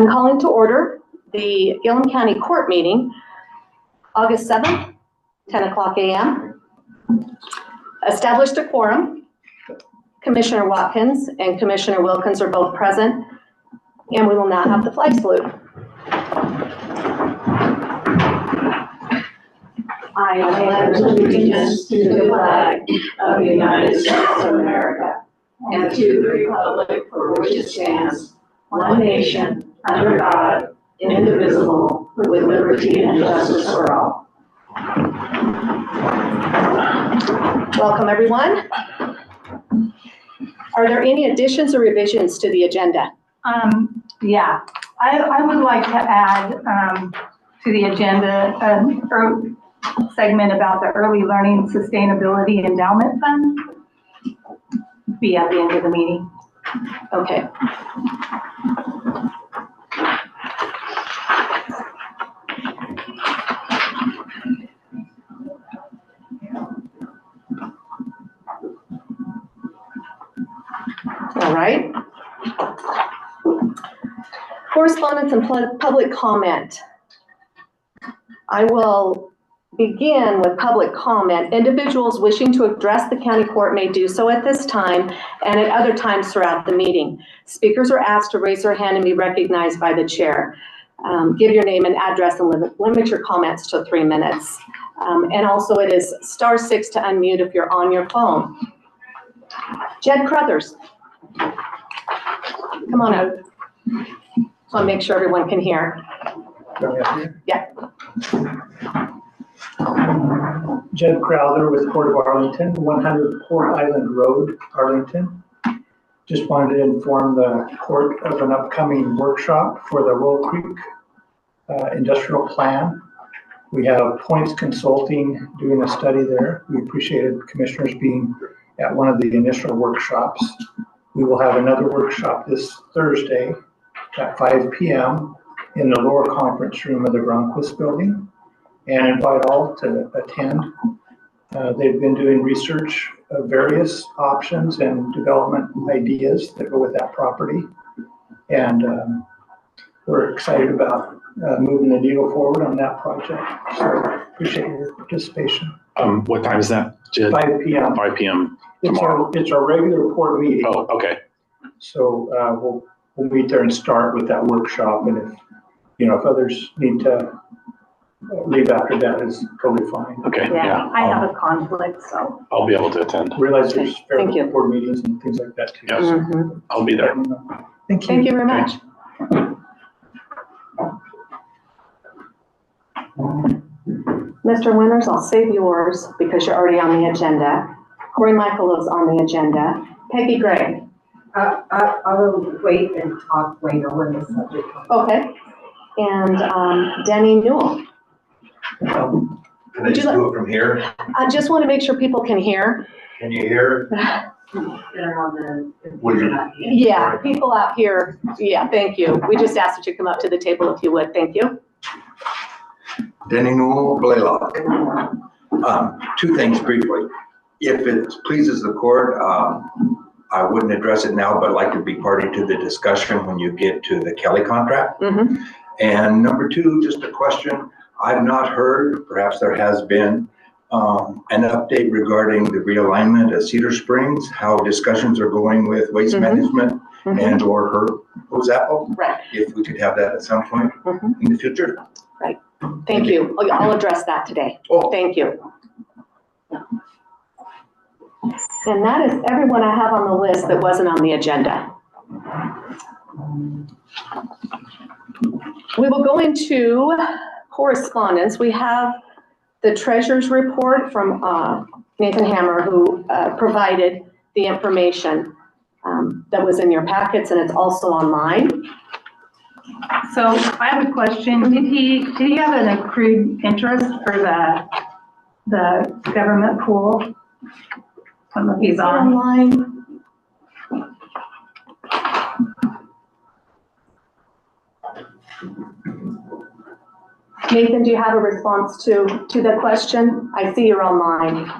I'm calling to order the Gilliam County Court meeting, August 7th, 10 o'clock a.m. Established a quorum. Commissioner Watkins and Commissioner Wilkins are both present, and we will now have the flag salute. I pledge allegiance to the flag of the United States of America and to the republic for which it stands, one nation, under God, indivisible, with liberty and justice for all. Welcome, everyone. Are there any additions or revisions to the agenda? Yeah, I would like to add to the agenda a segment about the Early Learning Sustainability Endowment Fund. Be at the end of the meeting. Okay. All right. Correspondence and public comment. I will begin with public comment. Individuals wishing to address the county court may do so at this time and at other times throughout the meeting. Speakers are asked to raise their hand and be recognized by the chair. Give your name and address and limit your comments to 3 minutes. And also it is *6 to unmute if you're on your phone. Jed Crothers, come on out. Just want to make sure everyone can hear. Yeah. Jed Crowther with Port of Arlington, 100 Port Island Road, Arlington. Just wanted to inform the court of an upcoming workshop for the Willow Creek industrial plan. We have Points Consulting doing a study there. We appreciated commissioners being at one of the initial workshops. We will have another workshop this Thursday at 5 p.m. in the lower conference room of the Gronquist building, and invite all to attend. They've been doing research of various options and development ideas that go with that property. And we're excited about moving the needle forward on that project. So appreciate your participation. What time is that, Jed? 5 p.m. 5 p.m. tomorrow. It's our regular court meeting. Oh, okay. So we'll meet there and start with that workshop. And if others need to leave after that is totally fine. Okay. Yeah. I have a conflict, so. I'll be able to attend. Realize there's Thank you. board meetings and things like that too. Yes. Mm-hmm. I'll be there. Thank you. Thank you very much. Mr. Winters, I'll save yours because you're already on the agenda. Corey Michael is on the agenda. Peggy Gray. I will wait and talk later when the subject comes. Okay. And Denny Newell. Can I just do it from here? I just want to make sure people can hear. Can you hear? Yeah, people out here. Yeah, thank you. We just asked that you come up to the table if you would. Thank you. Denny Newell, Blaylock. Two things briefly. If it pleases the court, I wouldn't address it now, but I'd like to be party to the discussion when you get to the Kelly contract. Mm-hmm. And number two, just a question. I've not heard, perhaps there has been, an update regarding the realignment at Cedar Springs, how discussions are going with waste management and or her Apple. Right. If we could have that at some point in the future. Right. Thank you. I'll address that today. Oh. Thank you. And that is everyone I have on the list that wasn't on the agenda. We will go into correspondence. We have the treasurer's report from Nathan Hammer, who provided the information that was in your packets, and it's also online. So I have a question. Did he have an accrued interest for the government pool? Some of these on. Online. Nathan, do you have a response to the question? I see you're online.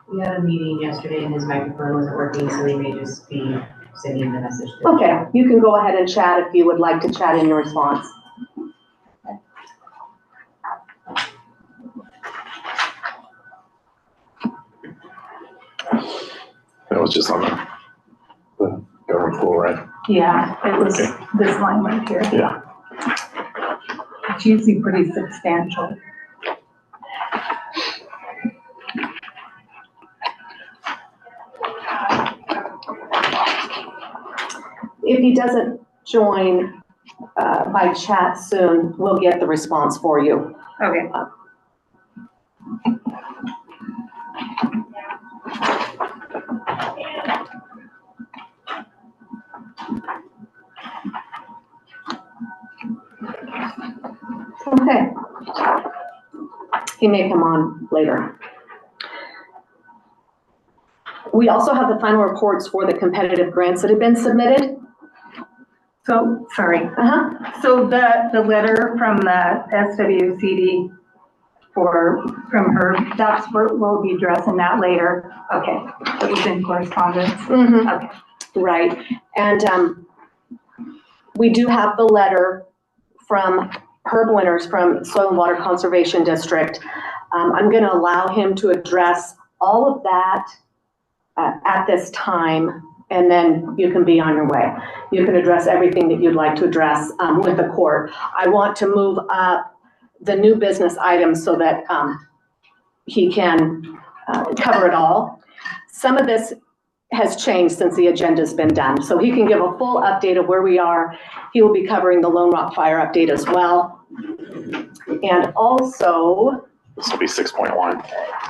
We had a meeting yesterday and his microphone wasn't working, so he may just be sending the message to. Okay, you can go ahead and chat if you would like to chat in your response. That was just on the government pool, right? Yeah, it was Okay. this line right here. Yeah. It's usually pretty substantial. If he doesn't join by chat soon, we'll get the response for you. Okay. Okay. He may come on later. We also have the final reports for the competitive grants that have been submitted. So, sorry. So the letter from the SWCD from her, that's where we'll be addressing that later. Okay, it was in correspondence. Mm-hmm. Okay. Right, and we do have the letter from Herb Winters from Soil and Water Conservation District. I'm gonna allow him to address all of that at this time, and then you can be on your way. You can address everything that you'd like to address with the court. I want to move up the new business items so that he can cover it all. Some of this has changed since the agenda's been done, so he can give a full update of where we are. He will be covering the Lone Rock Fire update as well. And also, This will be 6.1.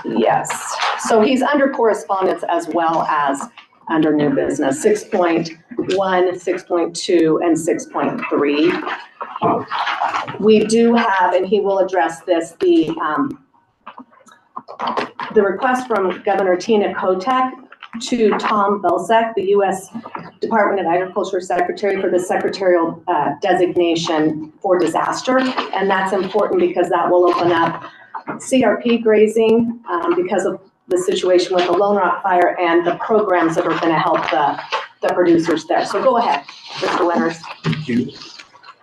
yes, so he's under correspondence as well as under new business, 6.1, 6.2, and 6.3. We do have, and he will address this, the request from Governor Tina Kotek to Tom Belzec, the U.S. Department of Agriculture Secretary, for the secretarial designation for disaster. And that's important because that will open up CRP grazing because of the situation with the Lone Rock Fire and the programs that are going to help the producers there. So go ahead, Mr. Winters. Thank you.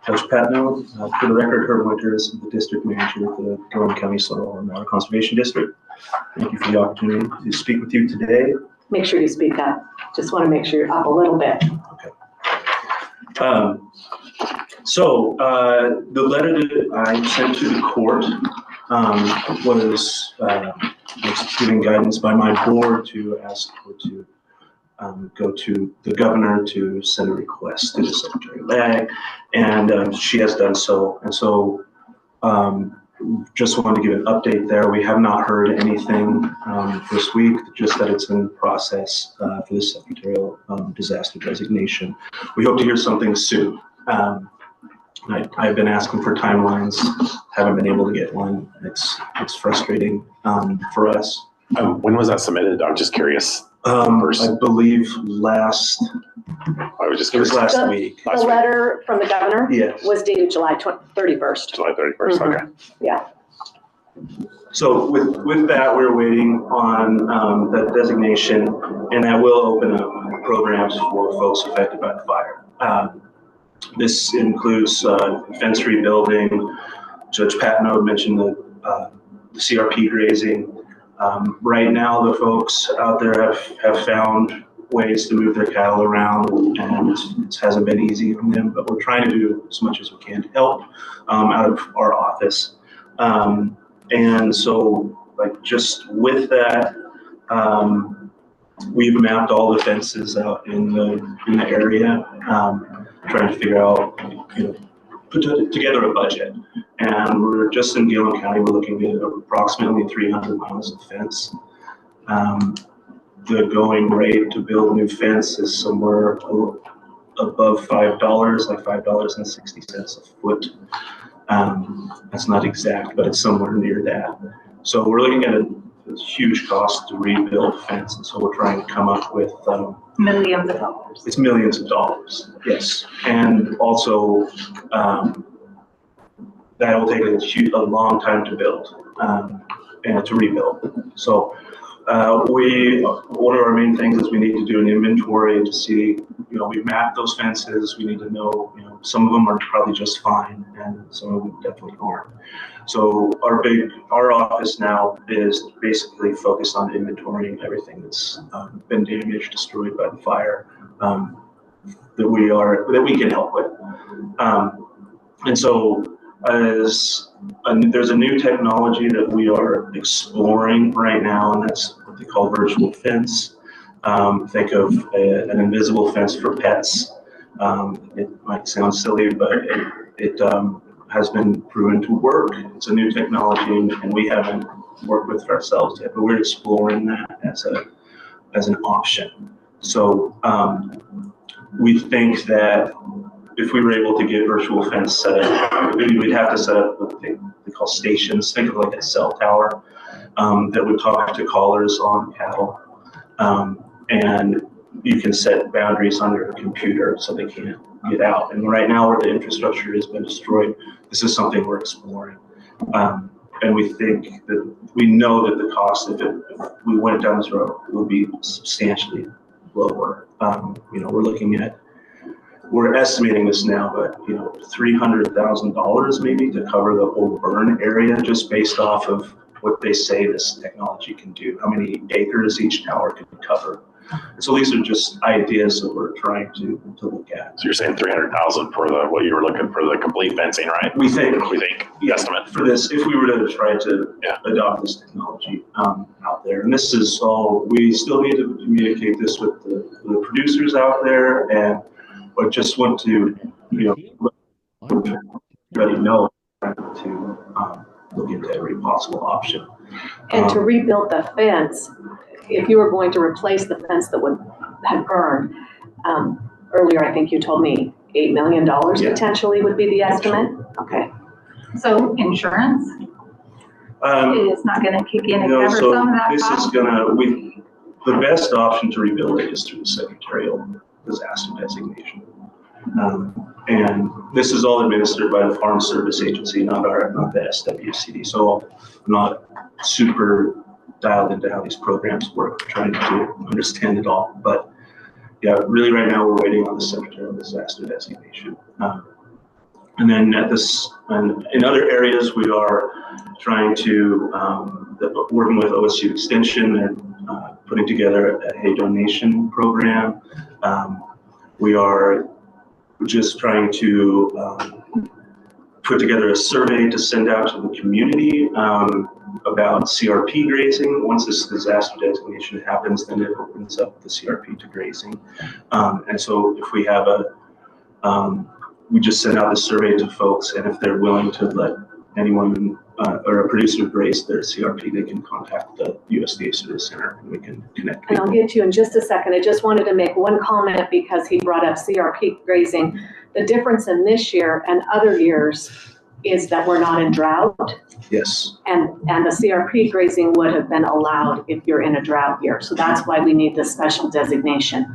Judge Patno, for the record, Herb Winters, the district manager for the Gilliam County Soil and Water Conservation District. Thank you for the opportunity to speak with you today. Make sure you speak up. Just want to make sure you're up a little bit. Okay. The letter that I sent to the court was given guidance by my board to ask the court to go to the governor to send a request to the Secretary of Ag, and she has done so. And so just wanted to give an update there. We have not heard anything this week, just that it's in process for the secretarial disaster designation. We hope to hear something soon. I've been asking for timelines, haven't been able to get one. It's frustrating for us. When was that submitted? I'm just curious. I believe it was last week. The letter from the governor Yes. was dated July 31st. July 31st, Mhm. okay. Yeah. So with that, we're waiting on that designation, and that will open up programs for folks affected by the fire. This includes fence rebuilding. Judge Patno mentioned the CRP grazing. Right now, the folks out there have found ways to move their cattle around, and it hasn't been easy on them, but we're trying to do as much as we can to help out of our office. And so, like, just with that, we've mapped all the fences out in the area, trying to figure out, put together a budget. And we're just in Gilliam County, we're looking at approximately 300 miles of fence. The going rate to build a new fence is somewhere above $5, like $5.60 a foot. That's not exact, but it's somewhere near that. So we're looking at a huge cost to rebuild a fence, and so we're trying to come up with Millions of dollars. it's millions of dollars, yes. And also, that will take a long time to build and to rebuild. So One of our main things is we need to do an inventory to see, we've mapped those fences. We need to know, some of them are probably just fine and some of them definitely aren't. So our office now is basically focused on inventorying everything that's been damaged, destroyed by the fire, that we can help with. And so there's a new technology that we are exploring right now, and that's what they call virtual fence. Think of an invisible fence for pets. It might sound silly, but it has been proven to work. It's a new technology, and we haven't worked with it ourselves yet, but we're exploring that as an option. So we think that if we were able to get virtual fence set up, we'd have to set up what they call stations. Think of like a cell tower that would talk to callers on cattle. And you can set boundaries on your computer so they can't get out. And right now, where the infrastructure has been destroyed, this is something we're exploring. And we think that we know that the cost, if we went down this road, will be substantially lower. We're estimating this now, but $300,000 maybe to cover the whole burn area, just based off of what they say this technology can do, how many acres each tower can cover. So these are just ideas that we're trying to look at. So you're saying 300,000 for what you were looking for the complete fencing, right? We think estimate for this, if we were to try to adopt this technology out there. And this is all, we still need to communicate this with the producers out there, but just want to, let everybody know to look into every possible option. And to rebuild the fence, if you were going to replace the fence that had burned, earlier I think you told me $8 million potentially would be the estimate? Okay. So insurance is not going to kick in and cover some of that this cost? is the best option to rebuild it is through the secretarial disaster designation. And this is all administered by the Farm Service Agency, not the SWCD. So I'm not super dialed into how these programs work, trying to understand it all. But yeah, really right now we're waiting on the secretarial disaster designation. And then in other areas, we are trying to, working with OSU Extension, they're putting together a hay donation program. We are just trying to put together a survey to send out to the community about CRP grazing. Once this disaster designation happens, then it opens up the CRP to grazing. And so if we have we just send out the survey to folks, and if they're willing to let anyone or a producer graze their CRP, they can contact the USDA Service Center and we can connect people. And I'll get to you in just a second. I just wanted to make one comment because he brought up CRP grazing. The difference in this year and other years is that we're not in drought. Yes. And the CRP grazing would have been allowed if you're in a drought year. So that's why we need this special designation.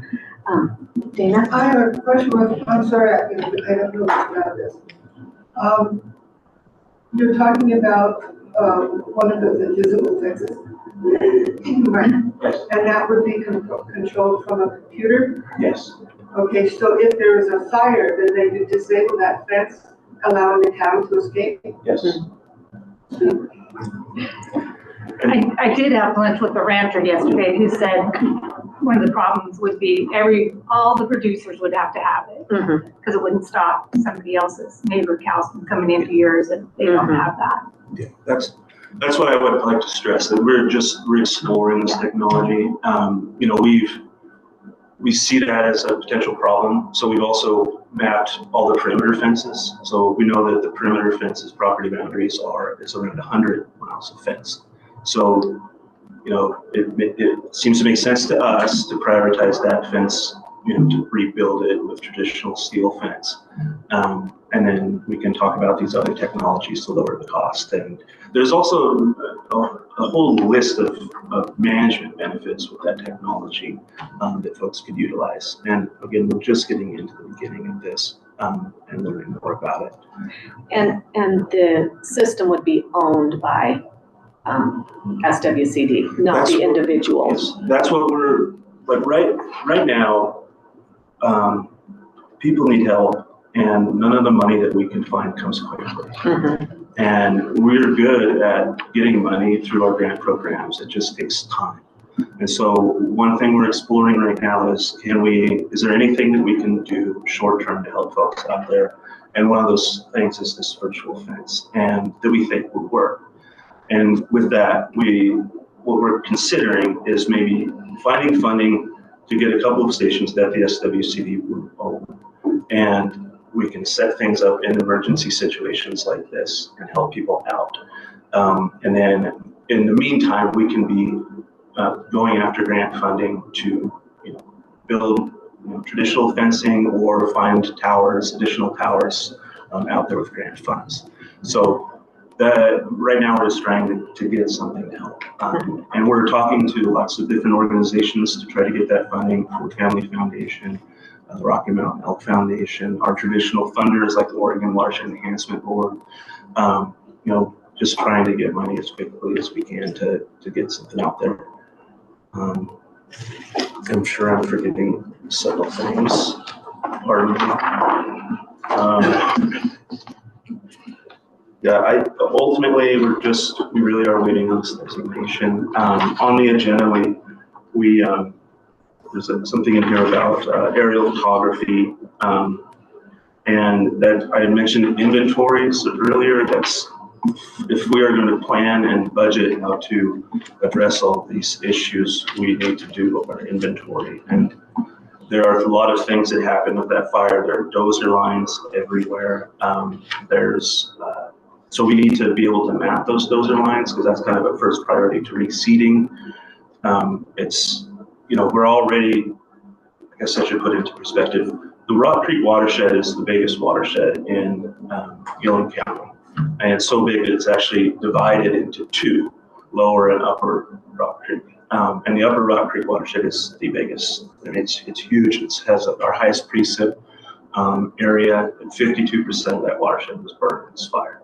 Dana? I have a question. I'm sorry, I don't know about this. You're talking about one of the invisible fences. Right. Yes. And that would be controlled from a computer? Yes. Okay, so if there is a fire, then they could disable that fence, allowing the cattle to escape? Yes. I did have lunch with the rancher yesterday who said one of the problems would be all the producers would have to have it because it wouldn't stop somebody else's neighbor cows from coming into yours and they don't have that. Yeah, that's what I would like to stress, that we're exploring this technology. We see that as a potential problem. So we've also mapped all the perimeter fences. So we know that the perimeter fences property boundaries it's around 100 miles of fence. So, it seems to make sense to us to prioritize that fence, to rebuild it with traditional steel fence. And then we can talk about these other technologies to lower the cost. And there's also a whole list of management benefits with that technology that folks could utilize. And again, we're just getting into the beginning of this and learning more about it. And the system would be owned by SWCD, not That's the what- individuals. That's what we're, like, right now, people need help, and none of the money that we can find comes quickly. And we're good at getting money through our grant programs. It just takes time. And so one thing we're exploring right now is, is there anything that we can do short-term to help folks out there? And one of those things is this virtual fence, and that we think would work. And with that, what we're considering is maybe finding funding to get a couple of stations that the SWCD would own. And we can set things up in emergency situations like this and help people out. And then in the meantime, we can be going after grant funding to build traditional fencing or find additional towers out there with grant funds. So right now we're just trying to get something to help. And we're talking to lots of different organizations to try to get that funding for Family Foundation, the Rocky Mountain Elk Foundation, our traditional funders like the Oregon Watershed Enhancement Board, just trying to get money as quickly as we can to get something out there. I'm sure I'm forgetting several things. Pardon me. Ultimately, we really are waiting on this designation. On the agenda, there's something in here about aerial photography, and that I had mentioned inventories earlier. That's if we are going to plan and budget how to address all these issues, we need to do our inventory. And there are a lot of things that happen with that fire. There are dozer lines everywhere. So we need to be able to map those dozer lines, because that's kind of a first priority to reseeding. We're already, I guess I should put it into perspective. The Rock Creek watershed is the biggest watershed in Gilliam County. And it's so big that it's actually divided into two, Lower and Upper Rock Creek. And the Upper Rock Creek watershed is the biggest. And it's huge. It has our highest precip area, and 52% of that watershed was burned in this fire.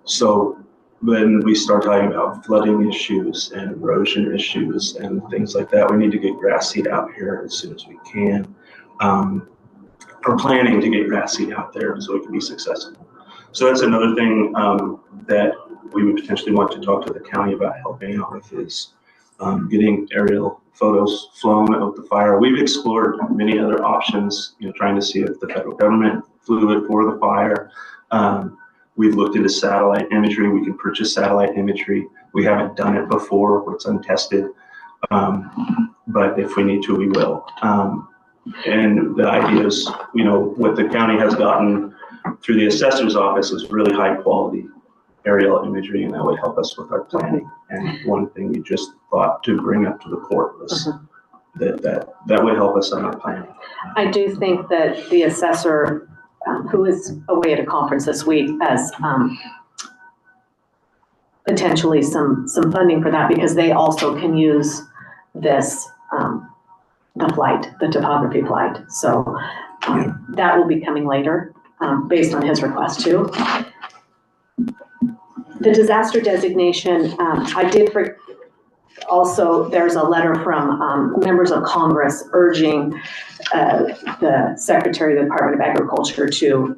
So when we start talking about flooding issues and erosion issues and things like that, we need to get grass seed out here as soon as we can. We're planning to get grass seed out there so it can be successful. So that's another thing that we would potentially want to talk to the county about helping out with, is getting aerial photos flown of the fire. We've explored many other options, trying to see if the federal government flew it for the fire. We've looked into satellite imagery. We can purchase satellite imagery. We haven't done it before. It's untested. But if we need to, we will. And the idea is, what the county has gotten through the assessor's office is really high quality aerial imagery, and that would help us with our planning. And one thing we just thought to bring up to the court was that would help us on our planning. I do think that the assessor, who is away at a conference this week, has potentially some funding for that, because they also can use this, the topography flight. So that will be coming later, based on his request too. The disaster designation, also, there's a letter from members of Congress urging the Secretary of the Department of Agriculture to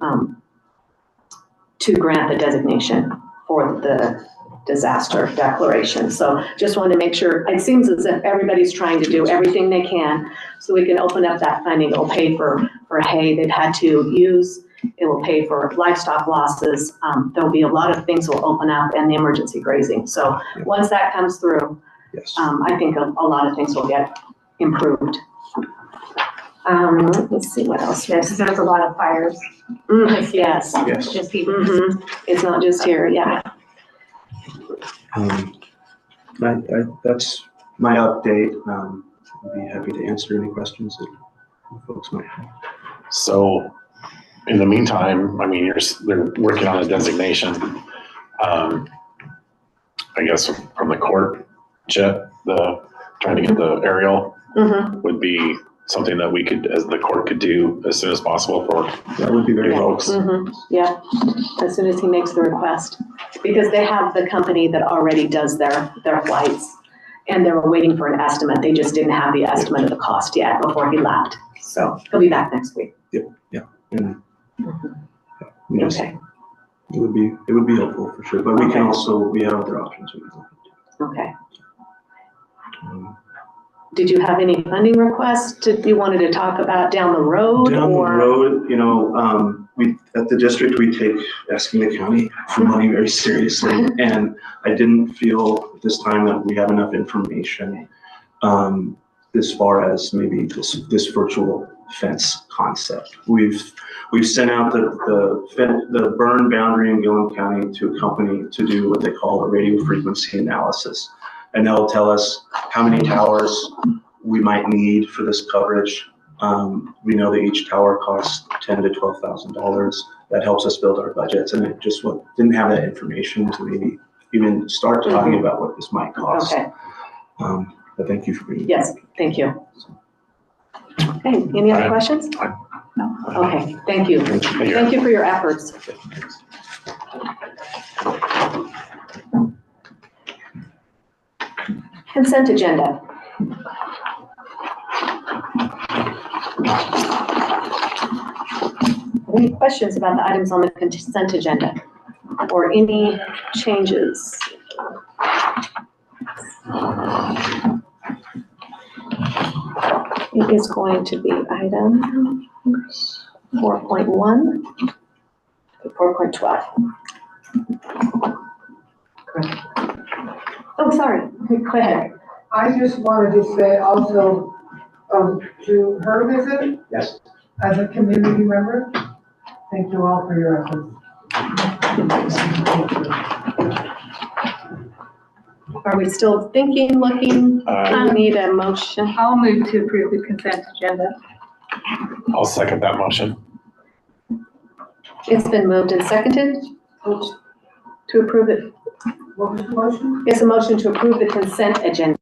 grant the designation for the disaster declaration. So just wanted to make sure, it seems as if everybody's trying to do everything they can so we can open up that funding. It will pay for hay they've had to use. It will pay for livestock losses. There'll be a lot of things will open up, and the emergency grazing. So once that comes through, I think a lot of things will get improved. Let me see what else. Yes, there's a lot of fires. Yes. Just people. It's not just here, yeah. That's my update. I'd be happy to answer any questions that folks might have. So in the meantime, they're working on a designation. I guess from the court, trying to get the aerial would be something that we could, as the court could do as soon as possible for that would be very folks. Yeah, as soon as he makes the request. because they have the company that already does their flights. And they were waiting for an estimate. They just didn't have the estimate of the cost yet before he left. So he'll be back next week. And we just- Okay, it would be helpful for sure, but we can also, we have other options. We can look okay. into. Did you have any funding requests you wanted to talk about down the road? Down the or? road, we, at the district, we take asking the county for money very seriously. And I didn't feel at this time that we have enough information as far as maybe this virtual fence concept. We've sent out the burn boundary in Gilliam County to a company to do what they call a radio frequency analysis. And they'll tell us how many towers we might need for this coverage. We know that each tower costs $10,000 to $12,000. That helps us build our budgets, and it just didn't have that information to maybe even start talking about what this might cost. Okay, But thank you for being. yes, thank you. Okay, any other questions? No. Okay, thank you. Thank you for your efforts. Consent agenda. Any questions about the items on the consent agenda or any changes? It is going to be item 4.1 to 4.12. Oh, sorry, go ahead. I just wanted to say also, to her visit. Yes. As a community member, thank you all for your efforts. Are we still thinking, looking? We need a motion. I'll move to approve the consent agenda. I'll second that motion. It's been moved and seconded to approve it. What was the motion? It's a motion to approve the consent agenda.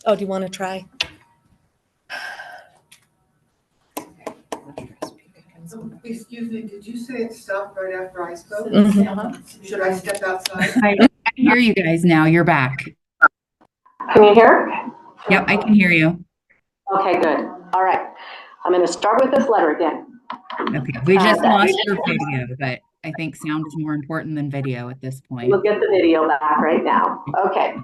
Oh, do you want to try? Excuse me, did you say it stopped right after I spoke? Mhm. Should I step outside? I hear you guys now. You're back. Can you hear? Yep, I can hear you. Okay, good. All right. I'm going to start with this letter again. Okay, we just that- lost your video, but I think sound is more important than video at this point. We'll get the video back right now. Okay.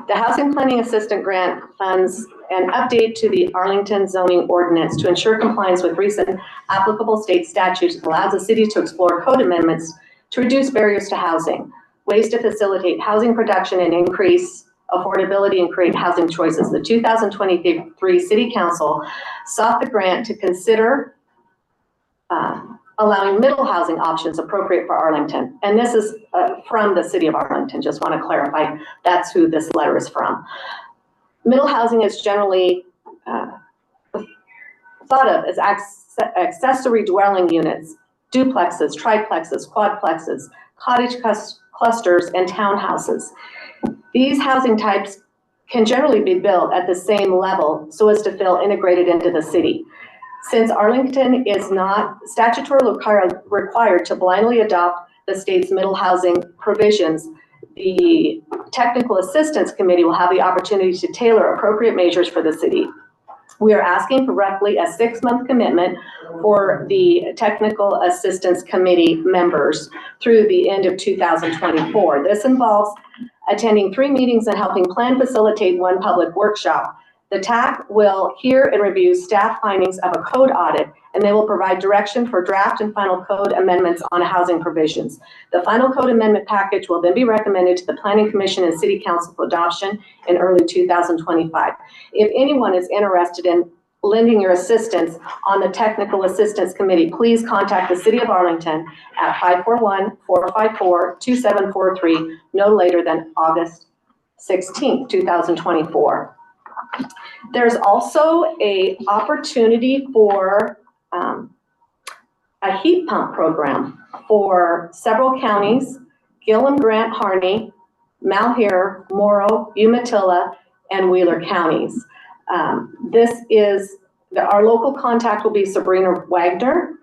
The Housing Planning Assistant Grant funds an update to the Arlington zoning ordinance to ensure compliance with recent applicable state statutes that allows the city to explore code amendments to reduce barriers to housing, ways to facilitate housing production and increase affordability and create housing choices. The 2023 City Council sought the grant to consider allowing middle housing options appropriate for Arlington. And this is from the city of Arlington, just want to clarify, that's who this letter is from. Middle housing is generally thought of as accessory dwelling units, duplexes, triplexes, quadplexes, cottage clusters, and townhouses. These housing types can generally be built at the same level so as to feel integrated into the city. Since Arlington is not statutorily required to blindly adopt the state's middle housing provisions, the Technical Assistance Committee will have the opportunity to tailor appropriate measures for the city. We are asking for roughly a 6-month commitment for the Technical Assistance Committee members through the end of 2024. This involves attending 3 meetings and helping plan, facilitate 1 public workshop. The TAC will hear and review staff findings of a code audit, and they will provide direction for draft and final code amendments on housing provisions. The final code amendment package will then be recommended to the Planning Commission and City Council for adoption in early 2025. If anyone is interested in lending your assistance on the Technical Assistance Committee, please contact the City of Arlington at 541-454-2743 no later than August 16, 2024. There's also a opportunity for a heat pump program for several counties: Gilliam, Grant, Harney, Malheur, Morrow, Umatilla, and Wheeler counties. Our local contact will be Sabrina Wagner,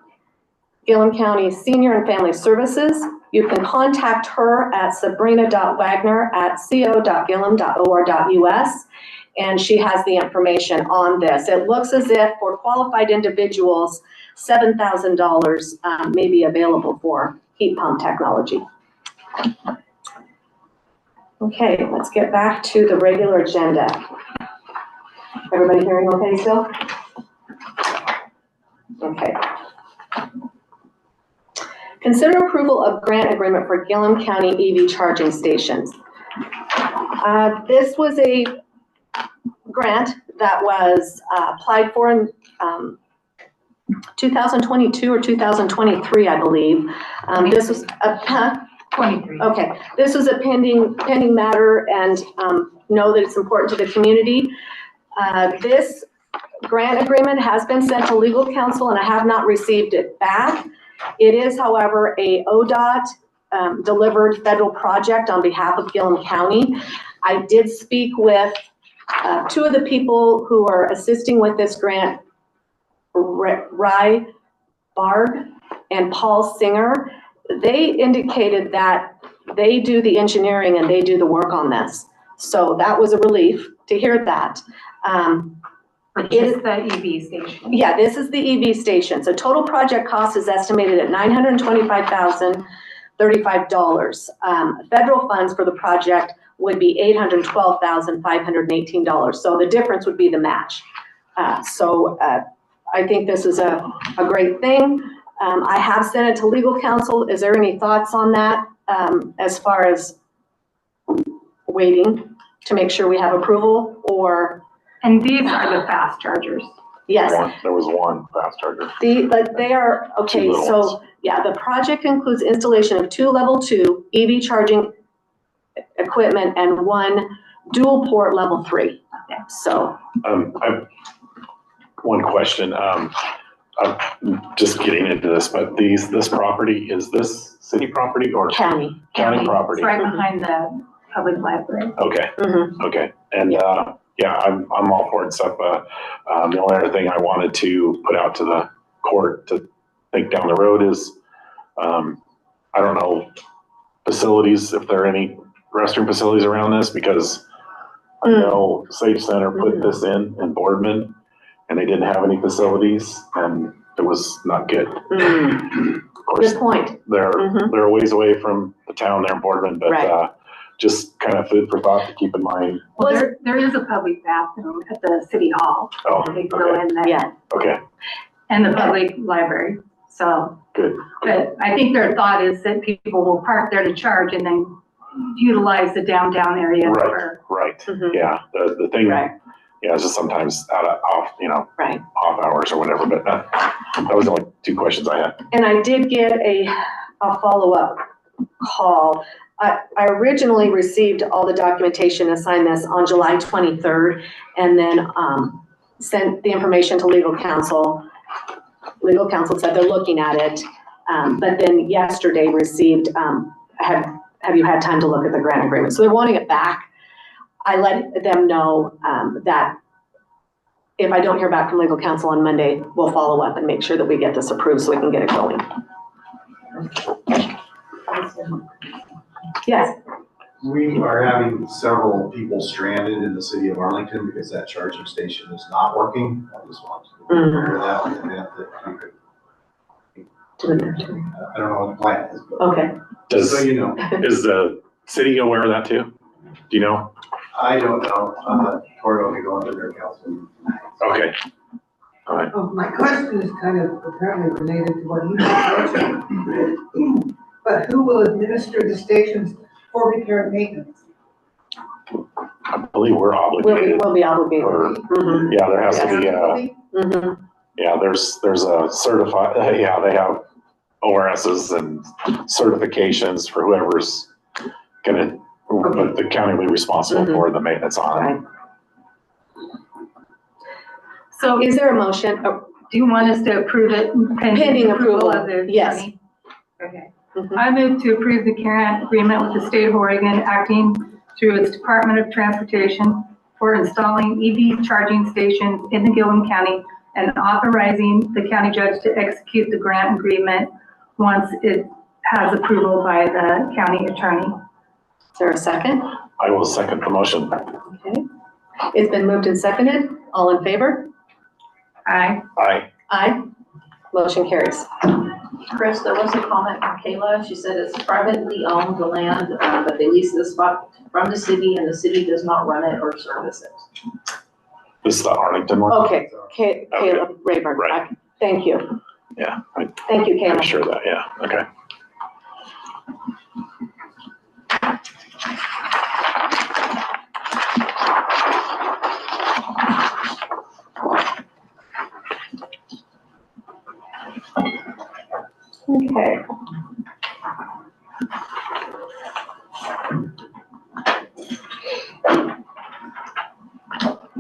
Gilliam County Senior and Family Services. You can contact her at sabrina.wagner@co.gilliam.or.us. And she has the information on this. It looks as if for qualified individuals, $7,000 may be available for heat pump technology. Okay, let's get back to the regular agenda. Everybody hearing okay still? Okay. Consider approval of grant agreement for Gilliam County EV charging stations. This was a grant that was applied for in 2022 or 2023, I believe. This was a 23. Okay, this was a pending matter, and know that it's important to the community. This grant agreement has been sent to legal counsel, and I have not received it back. It is, however, a ODOT delivered federal project on behalf of Gilliam County. I did speak with 2 of the people who are assisting with this grant, Rye Barg and Paul Singer. They indicated that they do the engineering and they do the work on this. So that was a relief to hear that. It is the EV station. Yeah, this is the EV station. So total project cost is estimated at $925,035. Federal funds for the project would be $812,518. So the difference would be the match. I think this is a great thing. I have sent it to legal counsel. Is there any thoughts on that as far as waiting to make sure we have approval, or? And these are the fast chargers. Yes. There was 1 fast charger. But they are, okay, 2 little so ones. yeah, the project includes installation of 2 level 2 EV charging equipment and 1 dual port level 3. So. I have 1 question. I'm just getting into this, but this property, is this city property or County. county property? It's right behind the public library. Okay, okay. And, yeah, I'm all for it and stuff. The only other thing I wanted to put out to the court to think down the road is, I don't know, facilities, if there are any restroom facilities around this, because I know Sage Center put this in Boardman, and they didn't have any facilities, and it was not good. Of course, Good point. they're a ways away from the town there in Boardman, but Right. just kind of food for thought to keep in mind. Well, there is a public bathroom at the city hall. Oh, They go in there. Yeah. Okay, And the public library, so. good. But I think their thought is that people will park there to charge and then utilize the downtown area Right, for. right. Mhm. Yeah, the thing, Right. yeah, it's just sometimes off, Right. off hours or whatever, but that was the only two questions I had. And I did get a follow-up call. I originally received all the documentation and signed this on July 23rd, and then sent the information to legal counsel. Legal counsel said they're looking at it, but then yesterday received, have you had time to look at the grant agreement? So they're wanting it back. I let them know that if I don't hear back from legal counsel on Monday, we'll follow up and make sure that we get this approved so we can get it going. Yes. We are having several people stranded in the city of Arlington because that charging station is not working. I just want to be aware of that in the event that you could, I don't know what the plan is, but Okay. so you know, Is the city aware of that too? Do you know? I don't know, Tori will be going to their council. Okay. All right. Oh, my question is kind of apparently related to what you just mentioned. But who will administer the stations for repair and maintenance? I believe we're obligated. We'll be obligated. Or- Mhm. Yeah, there has to be, Mhm. yeah, there's a certified, yeah, they have ORSs and certifications for whoever's gonna, but the county will be responsible for the maintenance on it. Right. So Is there a motion? Oh, do you want us to approve it Pending approval, of the yes. county? Okay. mhm. I move to approve the grant agreement with the state of Oregon acting through its Department of Transportation for installing EV charging stations in the Gilliam County and authorizing the county judge to execute the grant agreement once it has approval by the county attorney. Is there a second? I will second the motion. Okay. It's been moved and seconded. All in favor? Aye. Aye. Aye. Motion carries. Chris, there was a comment from Kayla. She said it's privately owned, the land, but they lease the spot from the city and the city does not run it or service it. This is the Arlington one? Okay, Caleb Rayburn. Right. Thank you. Yeah, Thank you, I'm Caleb. sure of that, yeah, okay. Okay.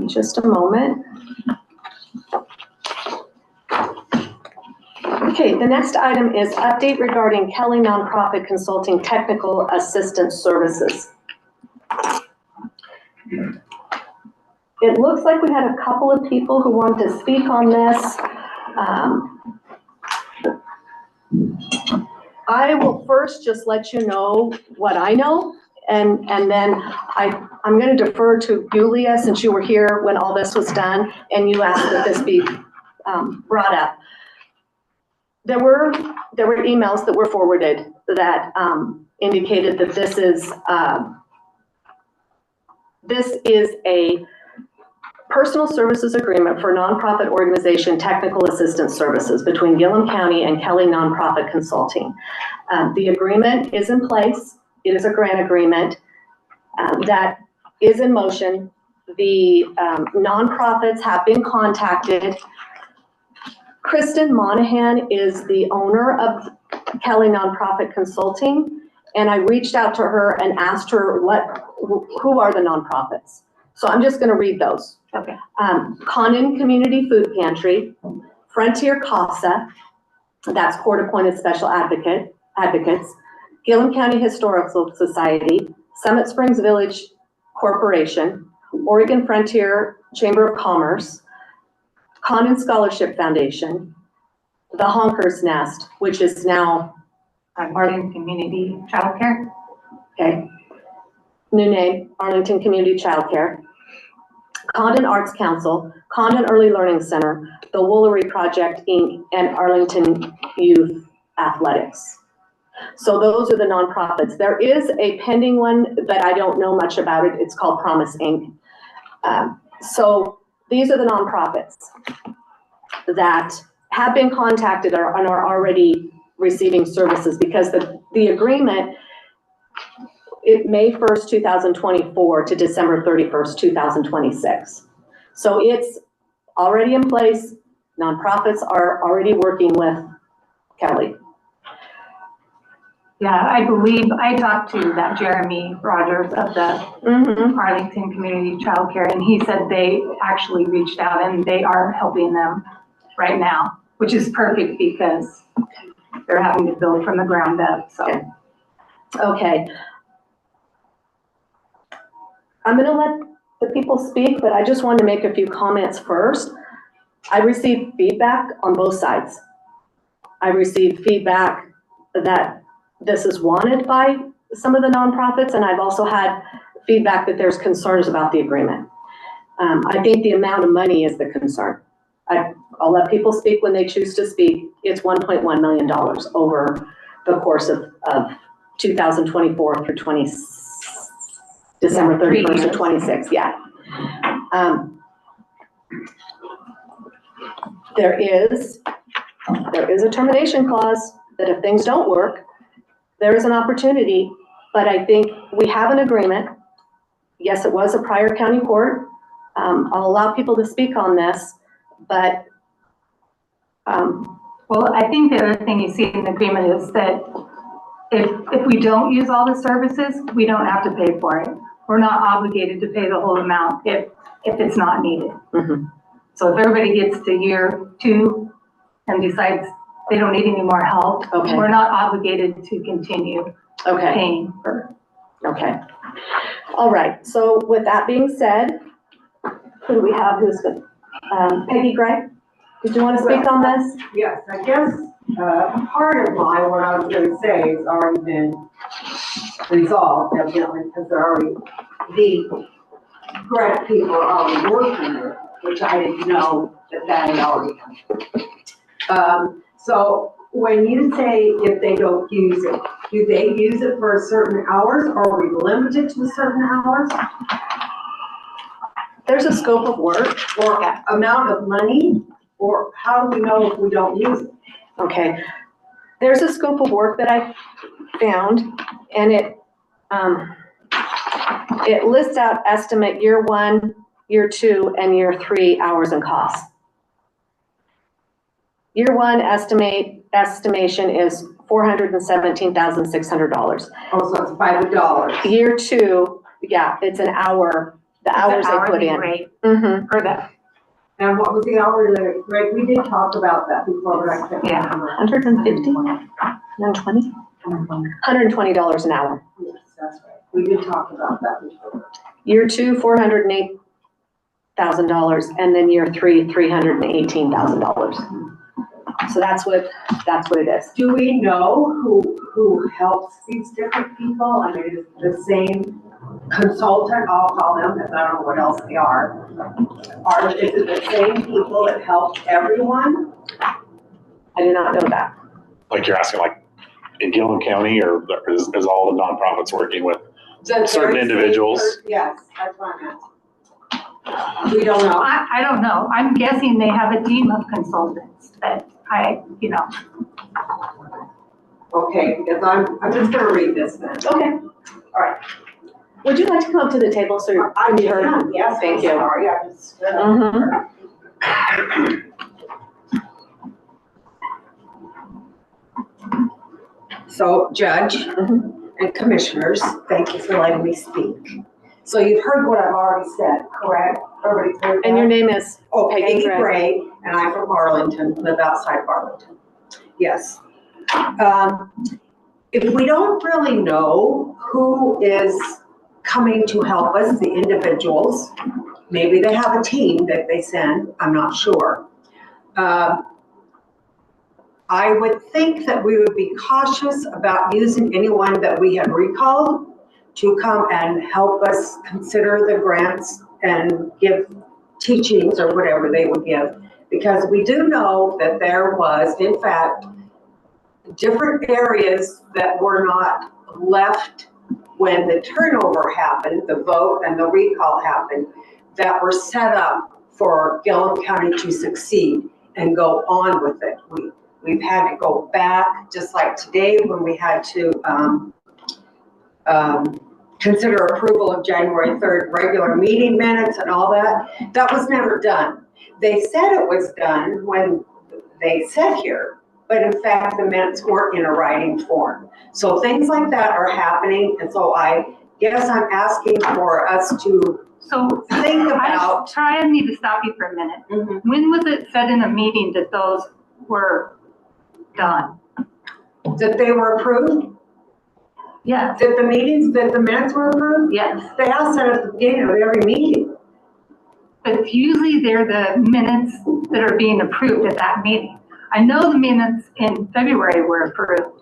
Just a moment. Okay, the next item is update regarding Kelly Nonprofit Consulting Technical Assistance Services. It looks like we had a couple of people who wanted to speak on this. I will first just let you know what I know, and then I'm going to defer to Julia, since you were here when all this was done, and you asked that this be brought up. There were emails that were forwarded that indicated that this is a personal services agreement for nonprofit organization technical assistance services between Gilliam County and Kelly Nonprofit Consulting. The agreement is in place. It is a grant agreement that is in motion. The nonprofits have been contacted. Kristen Monahan is the owner of Kelly Nonprofit Consulting, and I reached out to her and asked her who are the nonprofits. So I'm just going to read those. Okay. Condon Community Food Pantry, Frontier CASA, that's Court Appointed Special Advocates, Gilliam County Historical Society, Summit Springs Village Corporation, Oregon Frontier Chamber of Commerce, Condon Scholarship Foundation, the Honker's Nest, which is now, Arlington Community Childcare. okay, new name, Arlington Community Childcare, Condon Arts Council, Condon Early Learning Center, the Woolery Project, Inc., and Arlington Youth Athletics. So those are the nonprofits. There is a pending one, but I don't know much about it. It's called Promise, Inc. So these are the nonprofits that have been contacted and are already receiving services, because the agreement, May 1st, 2024 to December 31st, 2026. So it's already in place. Nonprofits are already working with Kelly. Yeah, I believe, I talked to that Jeremy Rogers of the Arlington Community Childcare, and he said they actually reached out and they are helping them right now, which is perfect because they're having to build from the ground up, so. Okay. I'm gonna let the people speak, but I just wanted to make a few comments first. I received feedback on both sides. I received feedback that this is wanted by some of the nonprofits, and I've also had feedback that there's concerns about the agreement. I think the amount of money is the concern. I'll let people speak when they choose to speak. It's $1.1 million over the course of 2024 through December 31st of 26, yeah. There is a termination clause that if things don't work, there is an opportunity, but I think we have an agreement. Yes, it was a prior county court. I'll allow people to speak on this, but. Well, I think the other thing you see in the agreement is that if we don't use all the services, we don't have to pay for it. We're not obligated to pay the whole amount if it's not needed. So if everybody gets to year 2 and decides they don't need any more help, we're not obligated to continue paying for. Okay. All right. So with that being said, who do we have who's good? Peggy Gray, did you want to speak on this? Yes, I guess part of what I was going to say has already been resolved, evidently, because the grant people are already working it, which I didn't know that had already come. So when you say if they don't use it, do they use it for certain hours, or are we limited to certain hours? There's a scope of work. Or amount of money, or how do we know if we don't use it? Okay. There's a scope of work that I found, and it lists out estimate year 1, year 2, and year 3 hours and costs. Year 1 estimation is $417,600. Oh, so it's $5. Year 2, yeah, it's an hour, the hours they put in. Rate For that. And what was the hourly rate? We did talk about that before, but I can't remember. 150? 120? $120 an hour. Yes, that's right. We did talk about that before. Year 2, $408,000, and then year 3, $318,000. So that's what it is. Do we know who helps these different people? I mean, is it the same consultant, I'll call them, because I don't know what else they are. Or is it the same people that help everyone? I do not know that. Like you're asking, like in Gilliam County, or is all the nonprofits working with certain individuals? Yes, that's what I meant. We don't know. I don't know. I'm guessing they have a team of consultants that Okay, because I'm just gonna read this then. Okay. All right. Would you like to come up to the table so you can be heard? Yes, Thank you. sorry, I just. So, Judge and Commissioners, thank you for letting me speak. So you've heard what I've already said, correct? Everybody's heard that? And your name is? Oh, Peggy Gray. Gray, and I'm from Arlington, live outside of Arlington. Yes. If we don't really know who is coming to help us, the individuals. Maybe they have a team that they send, I'm not sure. I would think that we would be cautious about using anyone that we had recalled to come and help us consider the grants and give teachings or whatever they would give. Because we do know that there was, in fact, different areas that were not left when the turnover happened, the vote and the recall happened, that were set up for Gilliam County to succeed and go on with it. We've had to go back, just like today when we had to consider approval of January 3rd regular meeting minutes and all that. That was never done. They said it was done when they sat here, but in fact the minutes weren't in a writing form. So things like that are happening, and so I guess I'm asking for us to think about. I need to stop you for a minute. Mm-hmm. When was it said in a meeting that those were done? That they were approved? Yes. That the minutes were approved? Yes. They all said at the beginning of every meeting. But usually they're the minutes that are being approved at that meeting. I know the minutes in February were approved.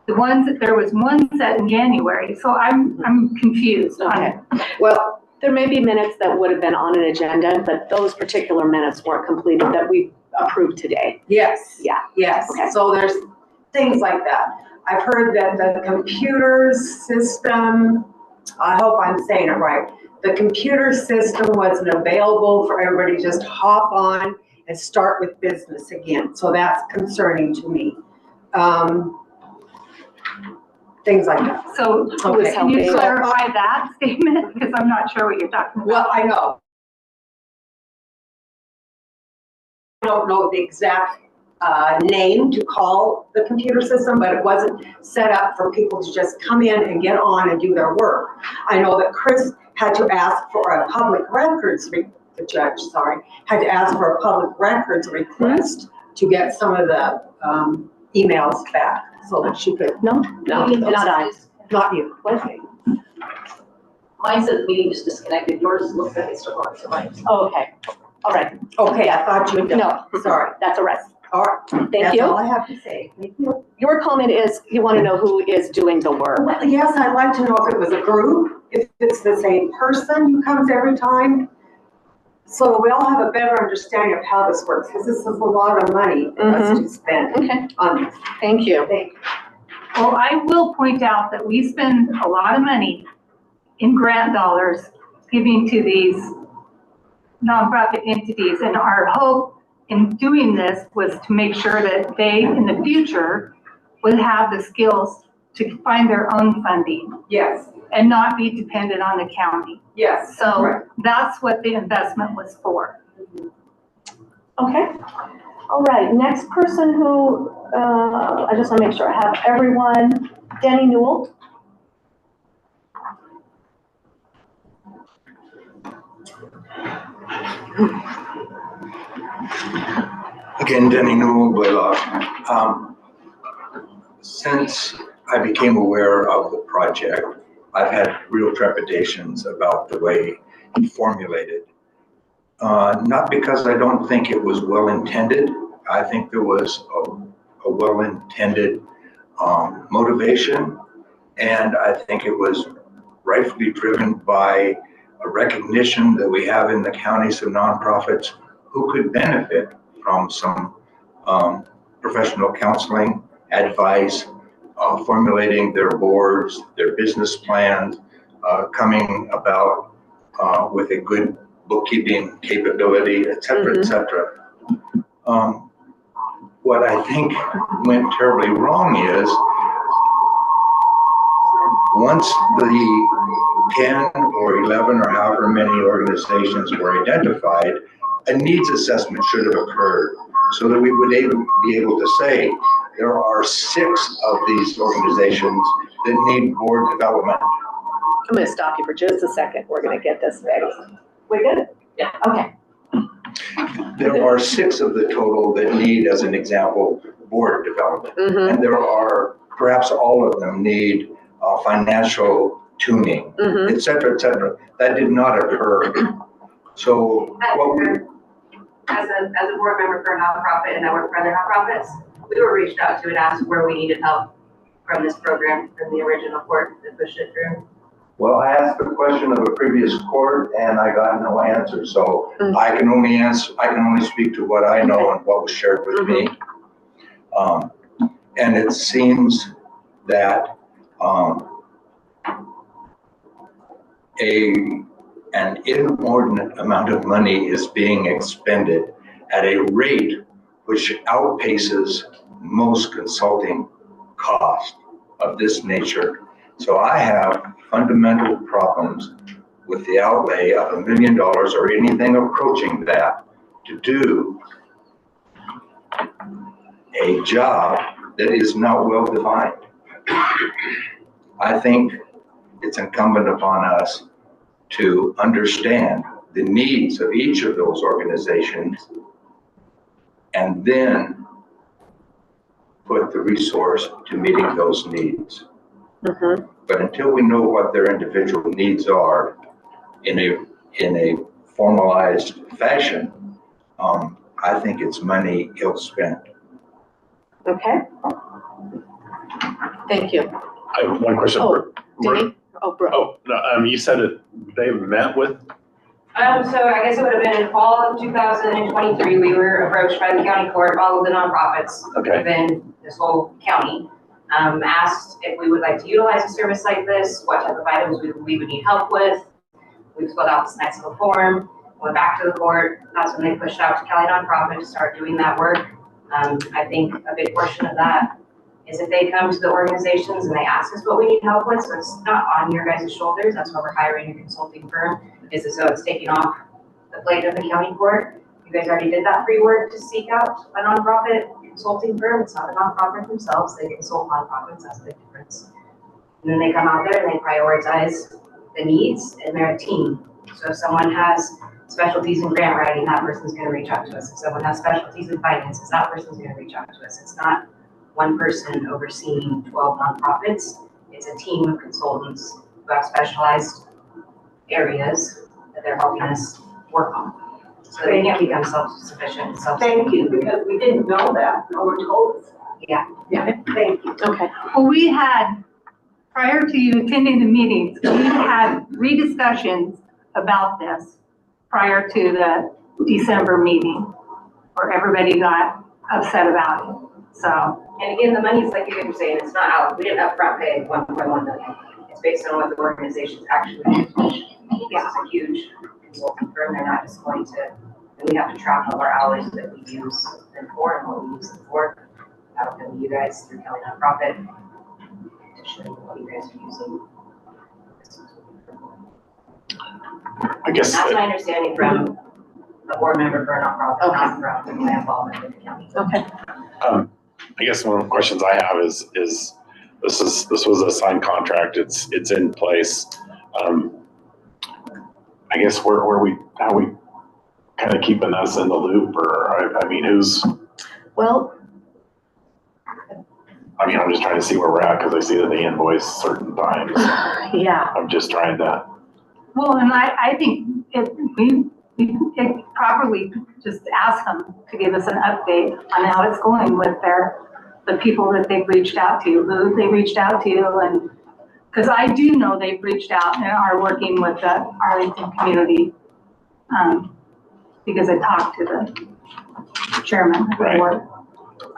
The ones that there was one set in January, so I'm confused. Okay. Well, there may be minutes that would have been on an agenda, but those particular minutes weren't completed that we approved today. Yes. Yeah. Yes. Okay. So there's things like that. I've heard that the computer system, I hope I'm saying it right, the computer system wasn't available for everybody to just hop on and start with business again. So that's concerning to me. Things like that. So Okay. can you clarify that statement? Because I'm not sure what you're talking about. Well, I know. I don't know the exact name to call the computer system, but it wasn't set up for people to just come in and get on and do their work. I know that Chris had to ask for a public records, the judge, sorry, had to ask for a public records request to get some of the emails back so that she could. No, not I. Not you. Mine says meeting is disconnected, yours looks like it's still on, so mine. Oh, okay. All right. Okay, I thought you had done. No, Sorry. that's a rest. All right. Thank That's you. all I have to say. Thank you. Your comment is you want to know who is doing the work. Well, yes, I'd like to know if it was a group, if it's the same person who comes every time. So we all have a better understanding of how this works, because this is a lot of money for us to spend Okay. on this. Thank you. Well, I will point out that we spend a lot of money in grant dollars giving to these nonprofit entities, and our hope in doing this was to make sure that they, in the future, would have the skills to find their own funding Yes, and not be dependent on the county. yes. So Right. that's what the investment was for. Okay. All right. Next person who, I just want to make sure I have everyone. Denny Newell. Again, Denny Newell, Blaylock. Since I became aware of the project, I've had real trepidations about the way he formulated. Not because I don't think it was well-intended. I think there was a well-intended motivation, and I think it was rightfully driven by a recognition that we have in the county some nonprofits who could benefit from some professional counseling, advice, formulating their boards, their business plans, coming about with a good bookkeeping capability, et cetera, et cetera. What I think went terribly wrong is once the 10 or 11 or however many organizations were identified, a needs assessment should have occurred so that we would be able to say there are 6 of these organizations that need board development. I'm going to stop you for just a second. We're going to get this fixed. We good? Yeah. Okay. There are 6 of the total that need, as an example, board development. And there are, perhaps all of them need financial tuning, Mhm. et cetera, et cetera. That did not occur. So what, As a board member for a nonprofit and I work for other nonprofits, we were reached out to and asked where we needed help from this program, from the original court that pushed it through. well, I asked the question of a previous court and I got no answer. So I can only speak to what I know and what was shared with me. And it seems that an inordinate amount of money is being expended at a rate which outpaces most consulting costs of this nature. So I have fundamental problems with the outlay of $1 million or anything approaching that to do a job that is not well defined. I think it's incumbent upon us to understand the needs of each of those organizations and then put the resource to meeting those needs. Mhm. But until we know what their individual needs are in a formalized fashion, I think it's money ill spent. Okay. Thank you. I have one question. Oh, Dave? Oh, Brooke. Oh, no, you said it, they met with, So I guess it would have been in fall of 2023, we were approached by the county court, all of the nonprofits okay, within this whole county, asked if we would like to utilize a service like this, what type of items we would need help with. We filled out this nice little form, went back to the court. That's when they pushed out to Cali Nonprofit to start doing that work. I think a big portion of that is if they come to the organizations and they ask us what we need help with, so it's not on your guys' shoulders. That's why we're hiring a consulting firm, is so it's taking off the plate of the county court. You guys already did that free work to seek out a nonprofit consulting firm. It's not a nonprofit themselves. They consult nonprofits. That's the difference. And then they come out there and they prioritize the needs, and they're a team. So if someone has specialties in grant writing, that person's going to reach out to us. If someone has specialties in finances, that person's going to reach out to us. It's not one person overseeing 12 nonprofits. It's a team of consultants who have specialized areas that they're helping us work on. So they can become self-sufficient. Thank you, because we didn't know that, no one told us. Yeah. Thank you. Okay. Well, we had, prior to you attending the meetings, we had 3 discussions about this prior to the December meeting, where everybody got upset about it, so. And again, the money's like you guys were saying, it's not out, we didn't upfront pay 1.1 million. It's based on what the organization's actually doing. This is a huge consulting firm, they're not just going to, and we have to track all our hours that we use them for and what we use them for. That'll come to you guys through Cali Nonprofit to show you what you guys are using. I guess. That's my understanding from a board member for a nonprofit, Okay. not from my involvement with the county. Okay. I guess one of the questions I have is this was a signed contract. It's in place. I guess how are we kind of keeping us in the loop, or I mean, Well, I'm just trying to see where we're at because I see that they invoice certain times. yeah. I'm just trying to. Well, and I think we properly just ask them to give us an update on how it's going with the people that they've reached out to, who they reached out to, and, because I do know they've reached out and are working with the Arlington community, because I talked to the chairman of the Right. board.